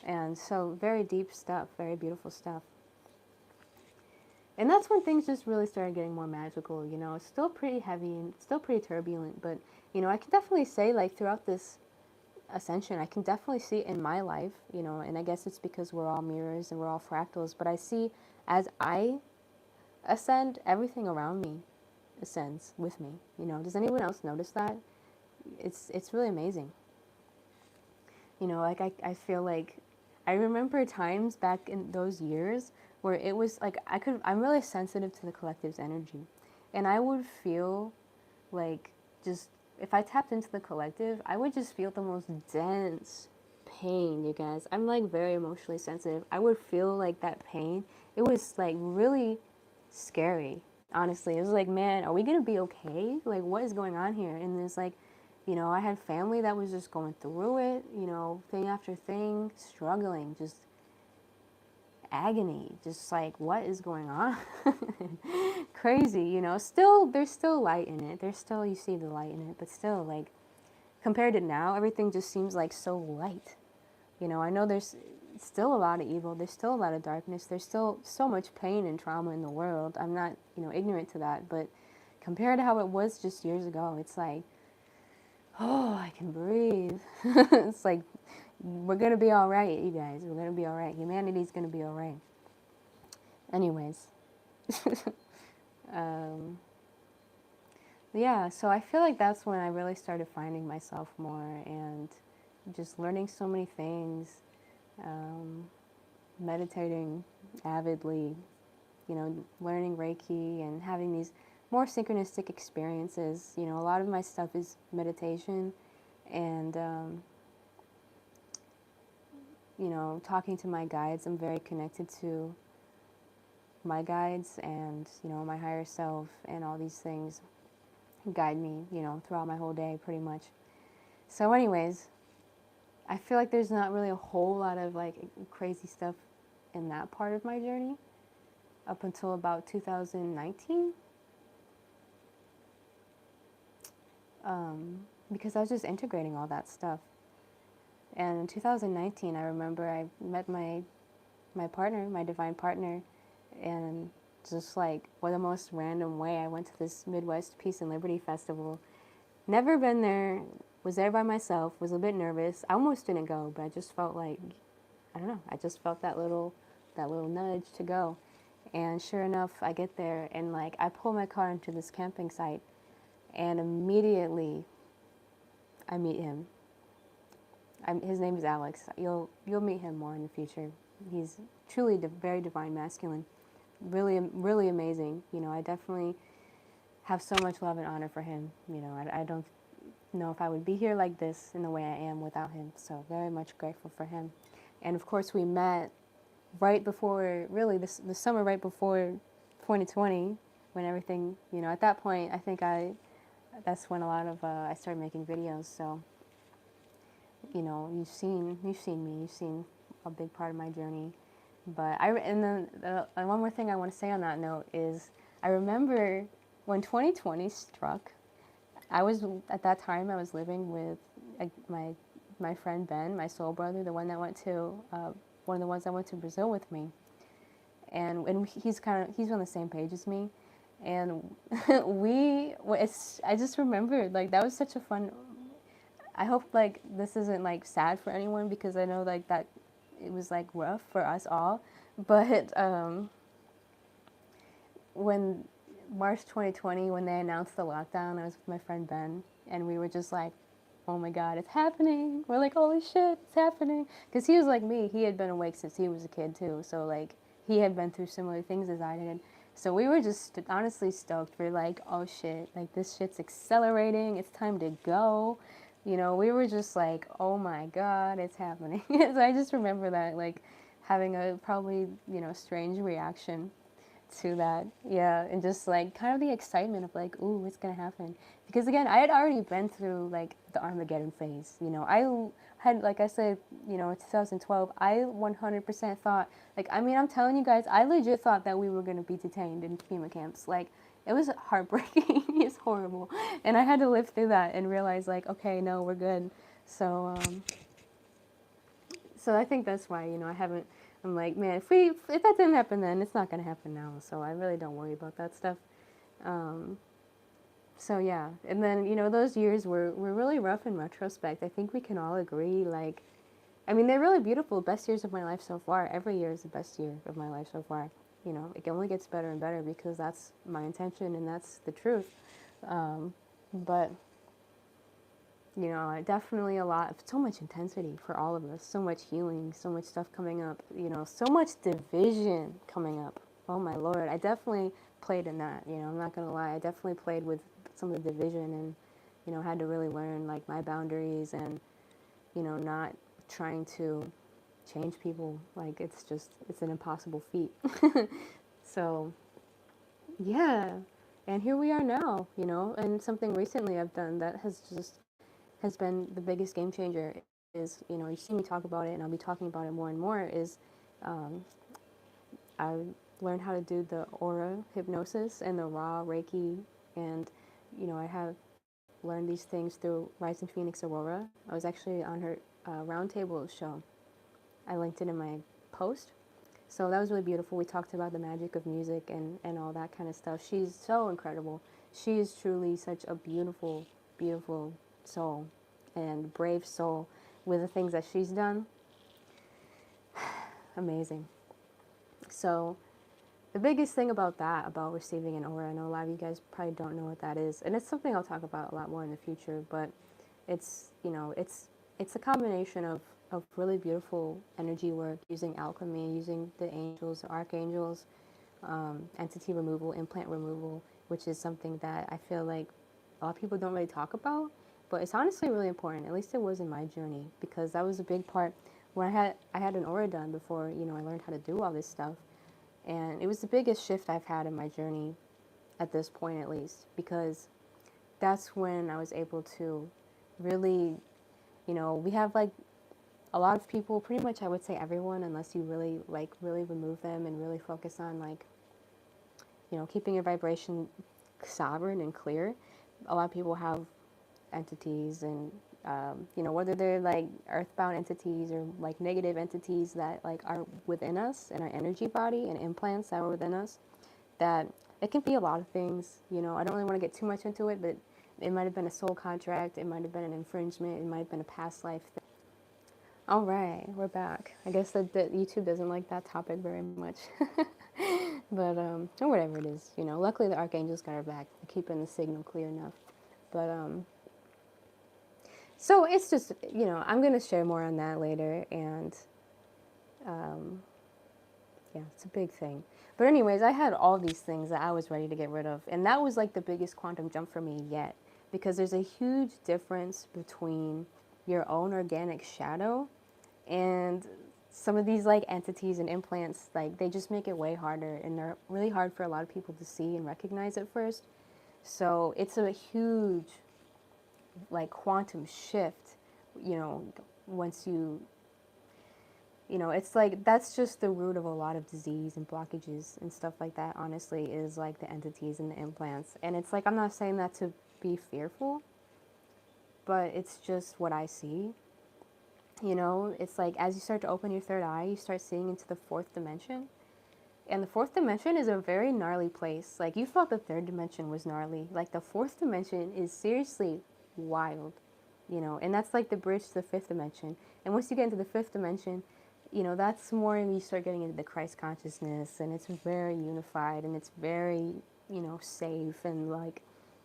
And so very deep stuff, very beautiful stuff. And that's when things just really started getting more magical, you know. It's still pretty heavy and still pretty turbulent, but, you know, I can definitely say, like, throughout this ascension, I can definitely see it in my life, you know, and I guess it's because we're all mirrors and we're all fractals, but I see as I ascend, everything around me ascends with me, you know. Does anyone else notice that? It's really amazing. You know, like I feel like I remember times back in those years where it was like I'm really sensitive to the collective's energy, and I would feel like, just if I tapped into the collective, I would just feel the most dense pain, you guys. I'm like very emotionally sensitive. I would feel like that pain. It was like really scary, honestly. It was like, man, are we gonna be okay? Like, what is going on here? And it's like, you know, I had family that was just going through it, you know, thing after thing, struggling, just agony, just like, what is going on? Crazy, you know. Still, there's still light in it. There's still, you see the light in it, but still, like, compared to now, everything just seems like so light. You know, I know there's still a lot of evil. There's still a lot of darkness. There's still so much pain and trauma in the world. I'm not, you know, ignorant to that, but compared to how it was just years ago, it's like, oh, I can breathe. It's like, we're going to be all right, you guys. We're going to be all right. Humanity's going to be all right. Anyways. Yeah, so I feel like that's when I really started finding myself more and just learning so many things, meditating avidly, you know, learning Reiki and having these more synchronistic experiences. You know, a lot of my stuff is meditation and, you know, talking to my guides. I'm very connected to my guides and, you know, my higher self, and all these things guide me, you know, throughout my whole day pretty much. So anyways, I feel like there's not really a whole lot of like crazy stuff in that part of my journey up until about 2019, because I was just integrating all that stuff. And in 2019, I remember I met my partner, my divine partner, and just like, what the most random way, I went to this Midwest Peace and Liberty Festival. Never been there, was there by myself, was a bit nervous. I almost didn't go, but I just felt like, I don't know, I just felt that little nudge to go. And sure enough, I get there and like I pull my car into this camping site, and immediately I meet him. His name is Alex. You'll meet him more in the future. He's truly very divine masculine, really amazing. You know, I definitely have so much love and honor for him. You know, I don't know if I would be here like this in the way I am without him. So very much grateful for him. And of course, we met right before, really, the summer right before 2020, when everything, you know, at that point, I think that's when a lot of I started making videos. So, you know, you've seen me, you've seen a big part of my journey. But and then one more thing I want to say on that note is, I remember when 2020 struck. I was, at that time, I was living with my friend Ben, my soul brother, the one that went to one of the ones that went to Brazil with me, and he's on the same page as me, and I just remembered, like, that was such a fun. I hope like this isn't like sad for anyone, because I know like that it was like rough for us all, but when March 2020, when they announced the lockdown, I was with my friend Ben, and we were just like, oh my God, it's happening. We're like, holy shit, it's happening. Because he was like me, he had been awake since he was a kid too. So like, he had been through similar things as I did. So we were just honestly stoked. We're like, oh shit, like this shit's accelerating. It's time to go. You know, we were just like, oh my God, it's happening. So I just remember that, like, having a probably, you know, strange reaction to that. Yeah, and just like kind of the excitement of like, ooh, what's gonna happen? Because again, I had already been through like the Armageddon phase. You know, I had, like I said, you know, in 2012, I 100% thought, like, I mean, I'm telling you guys, I legit thought that we were gonna be detained in FEMA camps. Like, it was heartbreaking. It's horrible, and I had to live through that and realize, like, okay, no, we're good. So, so I think that's why, you know, I haven't. I'm like, man, if that didn't happen then, it's not gonna happen now. So I really don't worry about that stuff. Um, so yeah, and then, you know, those years were really rough in retrospect. I think we can all agree. Like, I mean, they're really beautiful. Best years of my life so far. Every year is the best year of my life so far. You know, it only gets better and better, because that's my intention and that's the truth. But you know, definitely a lot, so much intensity for all of us, so much healing, so much stuff coming up, you know, so much division coming up. Oh my Lord, I definitely played in that, you know, I'm not going to lie. I definitely played with some of the division, and, you know, had to really learn like my boundaries, and, you know, not trying to change people. Like, it's an impossible feat. So, yeah. And here we are now, you know, and something recently I've done that has been the biggest game changer is, you know, you see me talk about it, and I'll be talking about it more and more, is um, I learned how to do the aura hypnosis and the R.A.A.H Reiki, and, you know, I have learned these things through Rising Phoenix Aurora. I was actually on her roundtable show. I linked it in my post. So that was really beautiful. We talked about the magic of music and all that kind of stuff. She's so incredible. She is truly such a beautiful, beautiful soul and brave soul with the things that she's done. Amazing. So the biggest thing about that, about receiving an aura, I know a lot of you guys probably don't know what that is, and it's something I'll talk about a lot more in the future, but it's, you know, it's a combination of really beautiful energy work, using alchemy, using the angels, the archangels, entity removal, implant removal, which is something that I feel like a lot of people don't really talk about, but it's honestly really important. At least it was in my journey, because that was a big part. When I had an aura done before, you know, I learned how to do all this stuff, and it was the biggest shift I've had in my journey at this point, at least, because that's when I was able to really, you know, we have like a lot of people, pretty much I would say everyone, unless you really really remove them and really focus on, like, you know, keeping your vibration sovereign and clear. A lot of people have entities and You know, whether they're like earthbound entities or like negative entities that like are within us in our energy body and implants that are within us, that it can be a lot of things. You know, I don't really want to get too much into it, but it might have been a soul contract, it might have been an infringement, it might have been a past life thing. All right, we're back. I guess that YouTube doesn't like that topic very much. But or whatever it is, you know. Luckily the archangels got our back, keeping the signal clear enough. But so it's just, you know, I'm gonna share more on that later, and yeah, it's a big thing. But anyways, I had all these things that I was ready to get rid of, and that was like the biggest quantum jump for me yet, because there's a huge difference between your own organic shadow and some of these like entities and implants. Like, they just make it way harder, and they're really hard for a lot of people to see and recognize at first. So it's a huge like quantum shift, you know, once you know, it's like that's just the root of a lot of disease and blockages and stuff like that, honestly, is like the entities and the implants. And it's like, I'm not saying that to be fearful, but it's just what I see. You know, it's like as you start to open your third eye, you start seeing into the fourth dimension. And the fourth dimension is a very gnarly place. Like, you thought the third dimension was gnarly. Like, the fourth dimension is seriously wild, you know, and that's like the bridge to the fifth dimension. And once you get into the fifth dimension, you know, that's more when you start getting into the Christ consciousness, and it's very unified, and it's very, you know, safe, and like,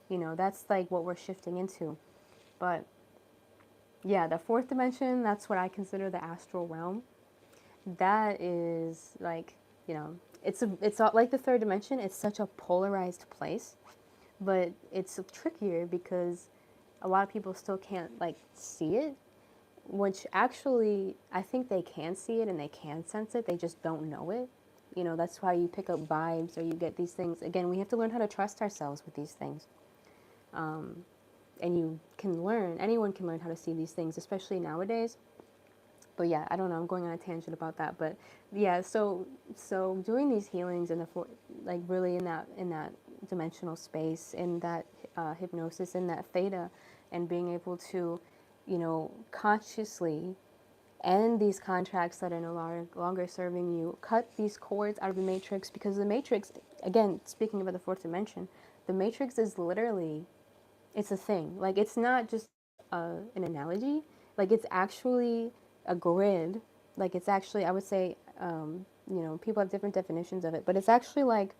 you know, that's like what we're shifting into. But yeah, the fourth dimension, that's what I consider the astral realm. That is like, you know, it's like the third dimension. It's such a polarized place, but it's trickier because a lot of people still can't like see it, which actually I think they can see it and they can sense it. They just don't know it. You know, that's why you pick up vibes or you get these things. Again, we have to learn how to trust ourselves with these things. And you can learn, anyone can learn how to see these things, especially nowadays. But yeah, I don't know, I'm going on a tangent about that. But yeah, so doing these healings in the like really in that dimensional space, in that hypnosis, in that theta, and being able to, you know, consciously end these contracts that are no longer serving you, cut these cords out of the matrix, because the matrix, again, speaking about the fourth dimension, the matrix is literally, it's a thing. Like, it's not just an analogy. Like, it's actually a grid. Like, it's actually, I would say, you know, people have different definitions of it, but it's actually like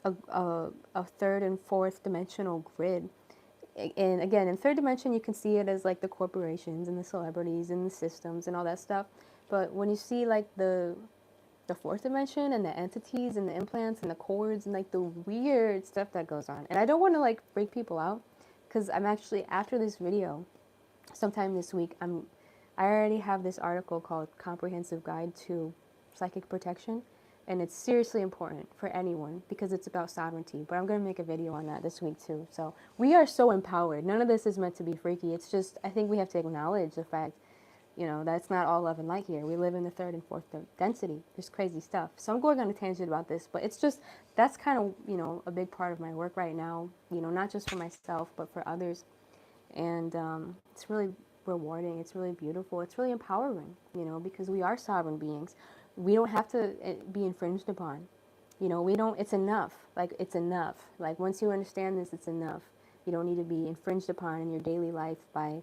a third and fourth dimensional grid. And again, in third dimension, you can see it as like the corporations and the celebrities and the systems and all that stuff. But when you see like the fourth dimension and the entities and the implants and the cords and like the weird stuff that goes on, and I don't want to like freak people out, because I'm actually, after this video, sometime this week, I already have this article called Comprehensive Guide to Psychic Protection, and it's seriously important for anyone because it's about sovereignty. But I'm going to make a video on that this week too. So we are so empowered. None of this is meant to be freaky. It's just, I think we have to acknowledge the fact, you know, that's not all love and light here. We live in the third and fourth density. There's crazy stuff. So I'm going on a tangent about this, but it's just, that's kind of, you know, a big part of my work right now, you know, not just for myself, but for others. And it's really rewarding. It's really beautiful. It's really empowering, you know, because we are sovereign beings. We don't have to be infringed upon. You know, we don't, it's enough. Like, it's enough. Like, once you understand this, it's enough. You don't need to be infringed upon in your daily life by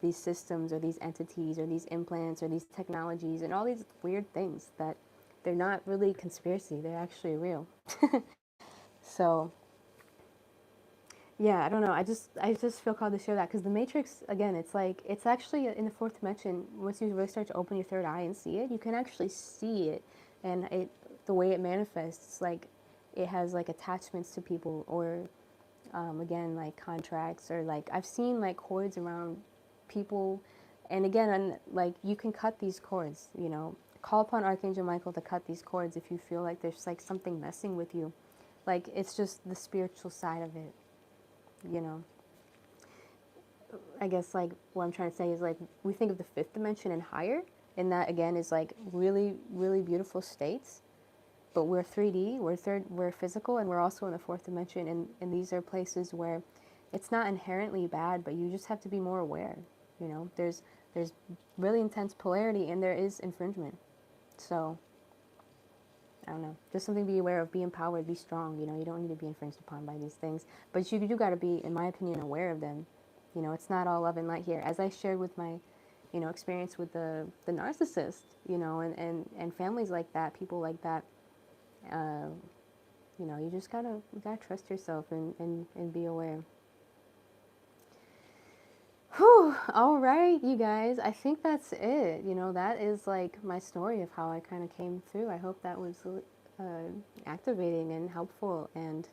these systems or these entities or these implants or these technologies and all these weird things that they're not really conspiracy. They're actually real. So, yeah, I don't know. I just feel called to share that because the Matrix, again, it's like, it's actually in the fourth dimension. Once you really start to open your third eye and see it, you can actually see it, and the way it manifests, like, it has like attachments to people, or again, like contracts, or like I've seen like cords around people, and again, like, you can cut these cords. You know, call upon Archangel Michael to cut these cords if you feel like there's like something messing with you. Like, it's just the spiritual side of it. You know, I guess like what I'm trying to say is, like, we think of the fifth dimension and higher, and that again is like really, really beautiful states. But we're 3D, we're physical, and we're also in the fourth dimension, and these are places where it's not inherently bad, but you just have to be more aware. You know, there's really intense polarity, and there is infringement. So I don't know, just something to be aware of. Be empowered, be strong. You know, you don't need to be infringed upon by these things, but you do got to be, in my opinion, aware of them. You know, it's not all love and light here. As I shared with my, you know, experience with the narcissist, you know, and families like that, people like that, you know, you just gotta trust yourself and be aware. Whew, all right, you guys, I think that's it. You know, that is like my story of how I kind of came through. I hope that was activating and helpful and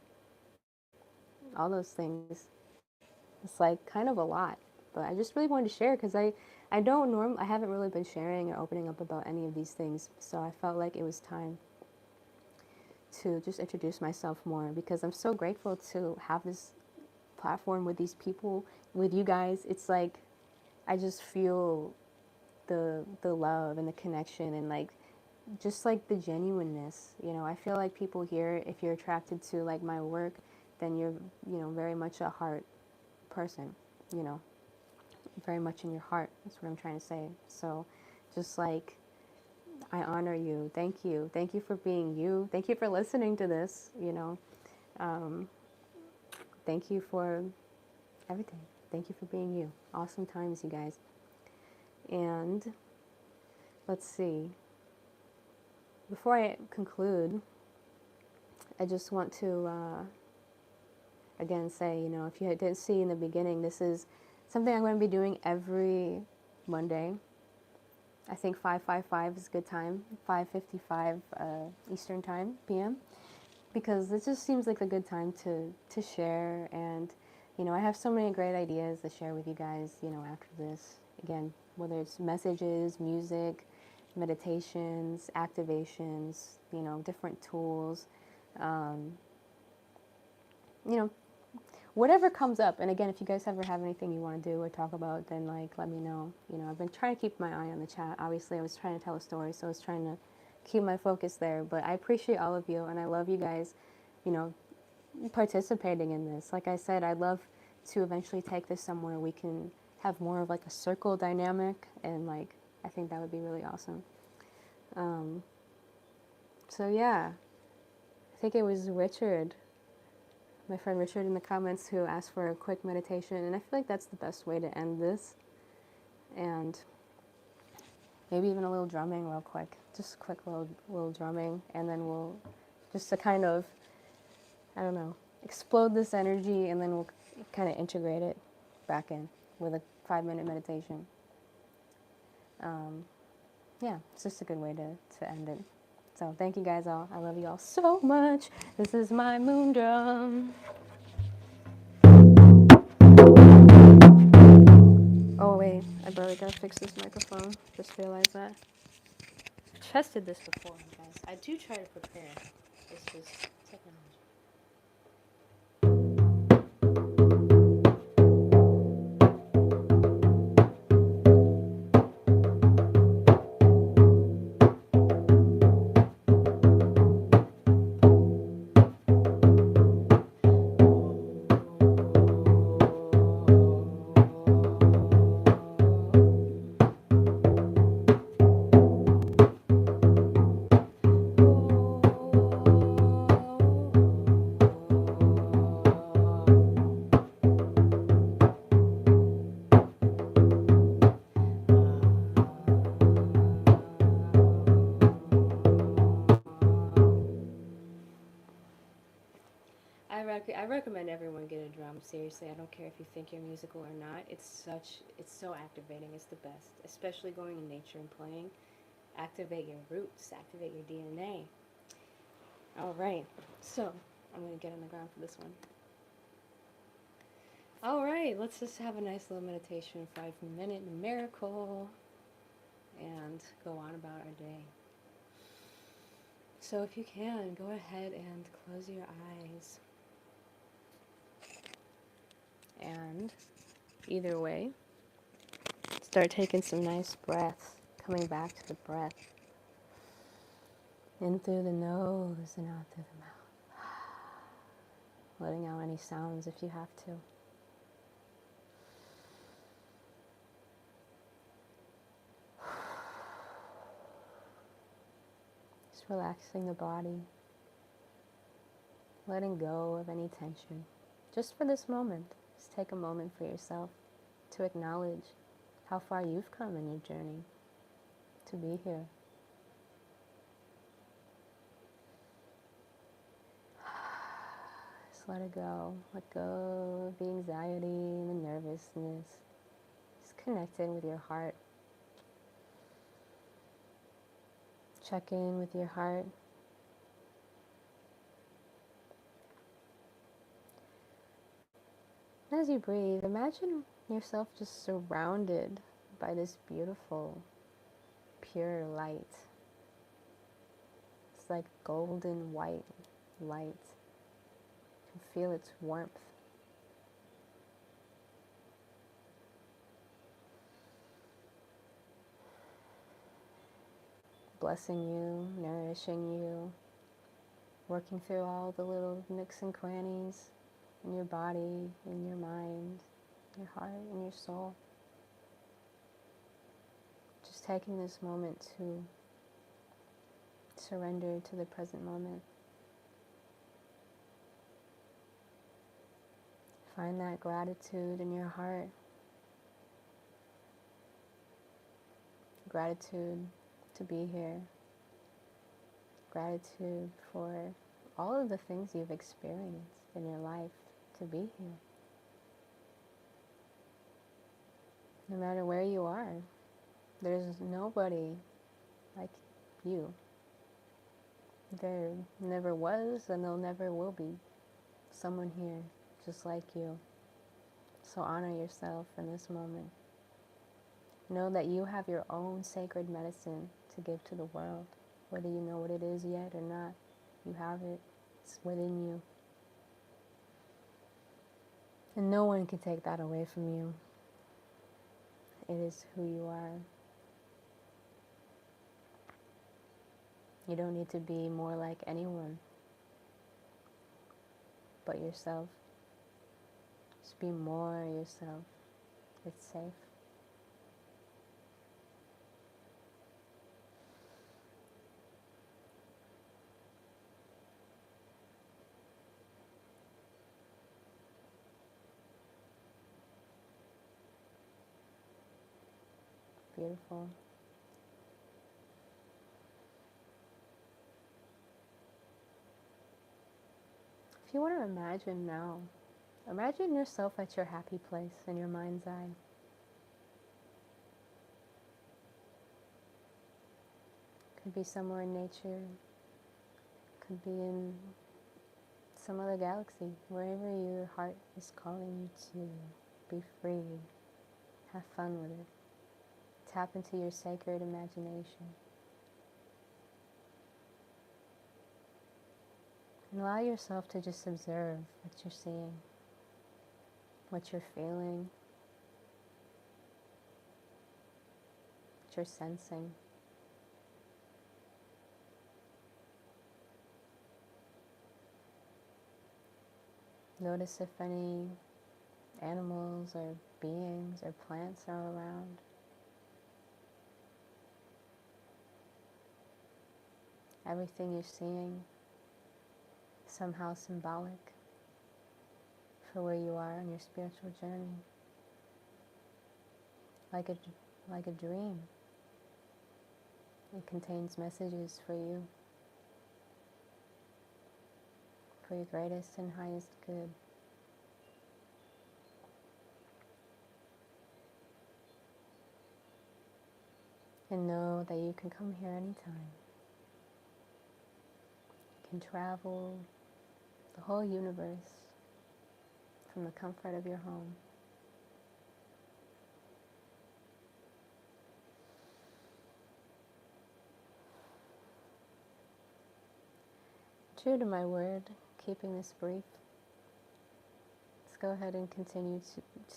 all those things. It's like kind of a lot, but I just really wanted to share because I haven't really been sharing or opening up about any of these things. So I felt like it was time to just introduce myself more, because I'm so grateful to have this platform with these people, with you guys. It's like I just feel the love and the connection, and like just like the genuineness. You know, I feel like people here, if you're attracted to like my work, then you're, you know, very much a heart person, you know, very much in your heart. That's what I'm trying to say. So just like, I honor you. Thank you. Thank you for being you. Thank you for listening to this, you know. Thank you for everything. Thank you for being you. Awesome times, you guys. And let's see. Before I conclude, I just want to again say, you know, if you didn't see in the beginning, this is something I'm going to be doing every Monday. I think 5:55 is a good time, 5:55 Eastern time, PM, because it just seems like a good time to share. And, you know, I have so many great ideas to share with you guys, you know, after this. Again, whether it's messages, music, meditations, activations, you know, different tools, you know, whatever comes up. And again, if you guys ever have anything you want to do or talk about, then like let me know. You know, I've been trying to keep my eye on the chat. Obviously, I was trying to tell a story, so I was trying to keep my focus there. But I appreciate all of you, and I love you guys, you know, participating in this. Like I said, I'd love to eventually take this somewhere we can have more of like a circle dynamic, and like I think that would be really awesome. So yeah, I think it was Richard, my friend Richard, in the comments, who asked for a quick meditation, and I feel like that's the best way to end this. And maybe even a little drumming real quick, just a quick little drumming, and then we'll just to kind of, I don't know, explode this energy, and then we'll kind of integrate it back in with a 5-minute meditation. Yeah, it's just a good way to end it. So thank you guys all. I love you all so much. This is my moon drum. Oh wait, I barely gotta fix this microphone. Just realized that. I tested this before, guys. I do try to prepare. It's just technology. I recommend everyone get a drum. Seriously, I don't care if you think you're musical or not. It's so activating. It's the best, especially going in nature and playing. Activate your roots, activate your DNA. All right, so I'm gonna get on the ground for this one. All right, let's just have a nice little meditation, 5-minute miracle, and go on about our day. So if you can, go ahead and close your eyes. And either way, start taking some nice breaths, coming back to the breath. In through the nose and out through the mouth. Letting out any sounds if you have to. Just relaxing the body, letting go of any tension. Just for this moment, just take a moment for yourself to acknowledge how far you've come in your journey to be here. Just let it go. Let go of the anxiety and the nervousness. Just connect in with your heart. Check in with your heart. As you breathe, imagine yourself just surrounded by this beautiful, pure light. It's like golden white light. You can feel its warmth. Blessing you, nourishing you, working through all the little nooks and crannies in your body, in your mind, your heart, and your soul. Just taking this moment to surrender to the present moment. Find that gratitude in your heart. Gratitude to be here. Gratitude for all of the things you've experienced in your life to be here. No matter where you are, there's nobody like you. There never was and there never will be someone here just like you. So honor yourself in this moment. Know that you have your own sacred medicine to give to the world. Whether you know what it is yet or not, you have it. It's within you. And no one can take that away from you. It is who you are. You don't need to be more like anyone but yourself. Just be more yourself. It's safe. Beautiful. If you want to imagine now, imagine yourself at your happy place in your mind's eye. Could be somewhere in nature. Could be in some other galaxy. Wherever your heart is calling you to. Be free. Have fun with it. Tap into your sacred imagination. And allow yourself to just observe what you're seeing, what you're feeling, what you're sensing. Notice if any animals or beings or plants are around. Everything you're seeing is somehow symbolic for where you are on your spiritual journey. Like a dream. It contains messages for you, for your greatest and highest good. And know that you can come here anytime. You can travel the whole universe from the comfort of your home. True to my word, keeping this brief, let's go ahead and continue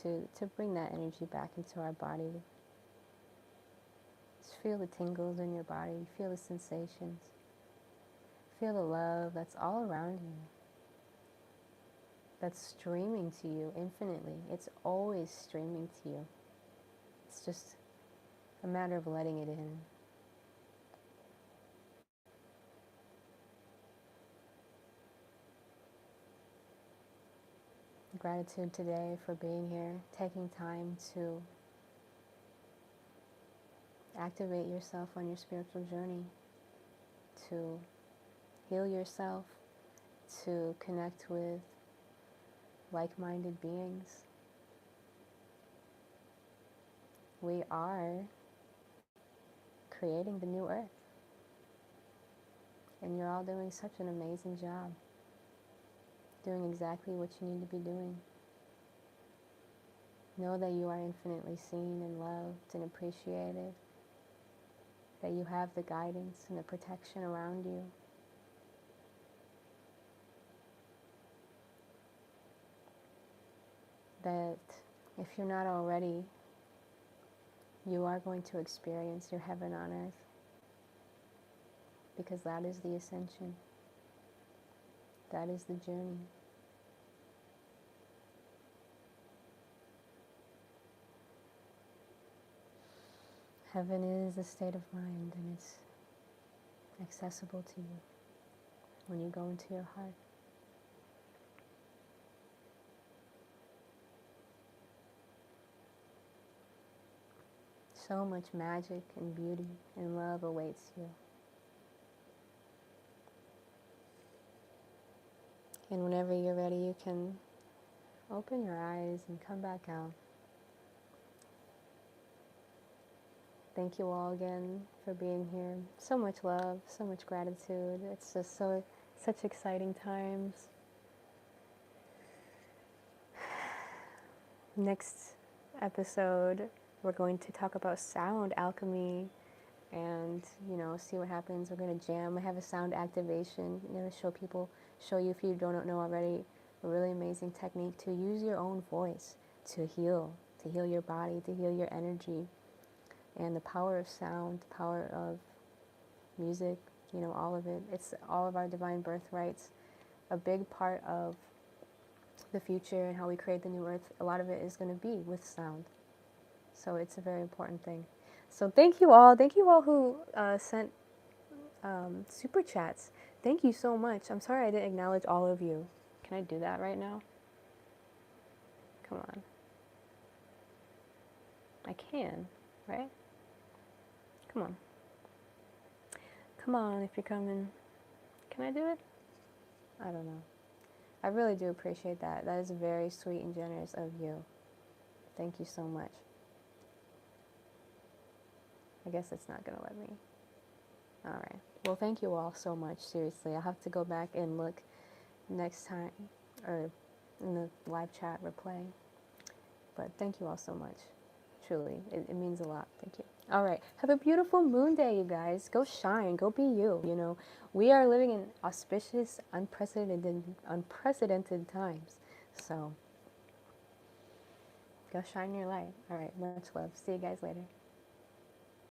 to bring that energy back into our body. Just feel the tingles in your body, feel the sensations, feel the love that's all around you, that's streaming to you infinitely. It's always streaming to you. It's just a matter of letting it in. Gratitude today for being here, taking time to activate yourself on your spiritual journey, to heal yourself, to connect with like-minded beings. We are creating the new earth, and you're all doing such an amazing job, doing exactly what you need to be doing. Know that you are infinitely seen and loved and appreciated, that you have the guidance and the protection around you. That if you're not already, you are going to experience your heaven on earth, because that is the ascension. That is the journey. Heaven is a state of mind, and it's accessible to you when you go into your heart. So much magic and beauty and love awaits you. And whenever you're ready, you can open your eyes and come back out. Thank you all again for being here. So much love, so much gratitude. It's just such exciting times. Next episode, we're going to talk about sound alchemy and, see what happens. We're going to jam. I have a sound activation. I'm going to show you if you don't know already, a really amazing technique to use your own voice to heal your body, to heal your energy. And the power of sound, the power of music, all of it. It's all of our divine birthrights. A big part of the future and how we create the new earth, a lot of it is going to be with sound. So it's a very important thing. So thank you all. Thank you all who sent super chats. Thank you so much. I'm sorry I didn't acknowledge all of you. Can I do that right now? Come on. I can, right? Come on. Come on if you're coming. Can I do it? I don't know. I really do appreciate that. That is very sweet and generous of you. Thank you so much. I guess it's not going to let me. All right. Well, thank you all so much. Seriously, I'll have to go back and look next time, or in the live chat replay. But thank you all so much. Truly, it means a lot. Thank you. All right. Have a beautiful moon day, you guys. Go shine. Go be you. We are living in auspicious, unprecedented times. So go shine your light. All right. Much love. See you guys later.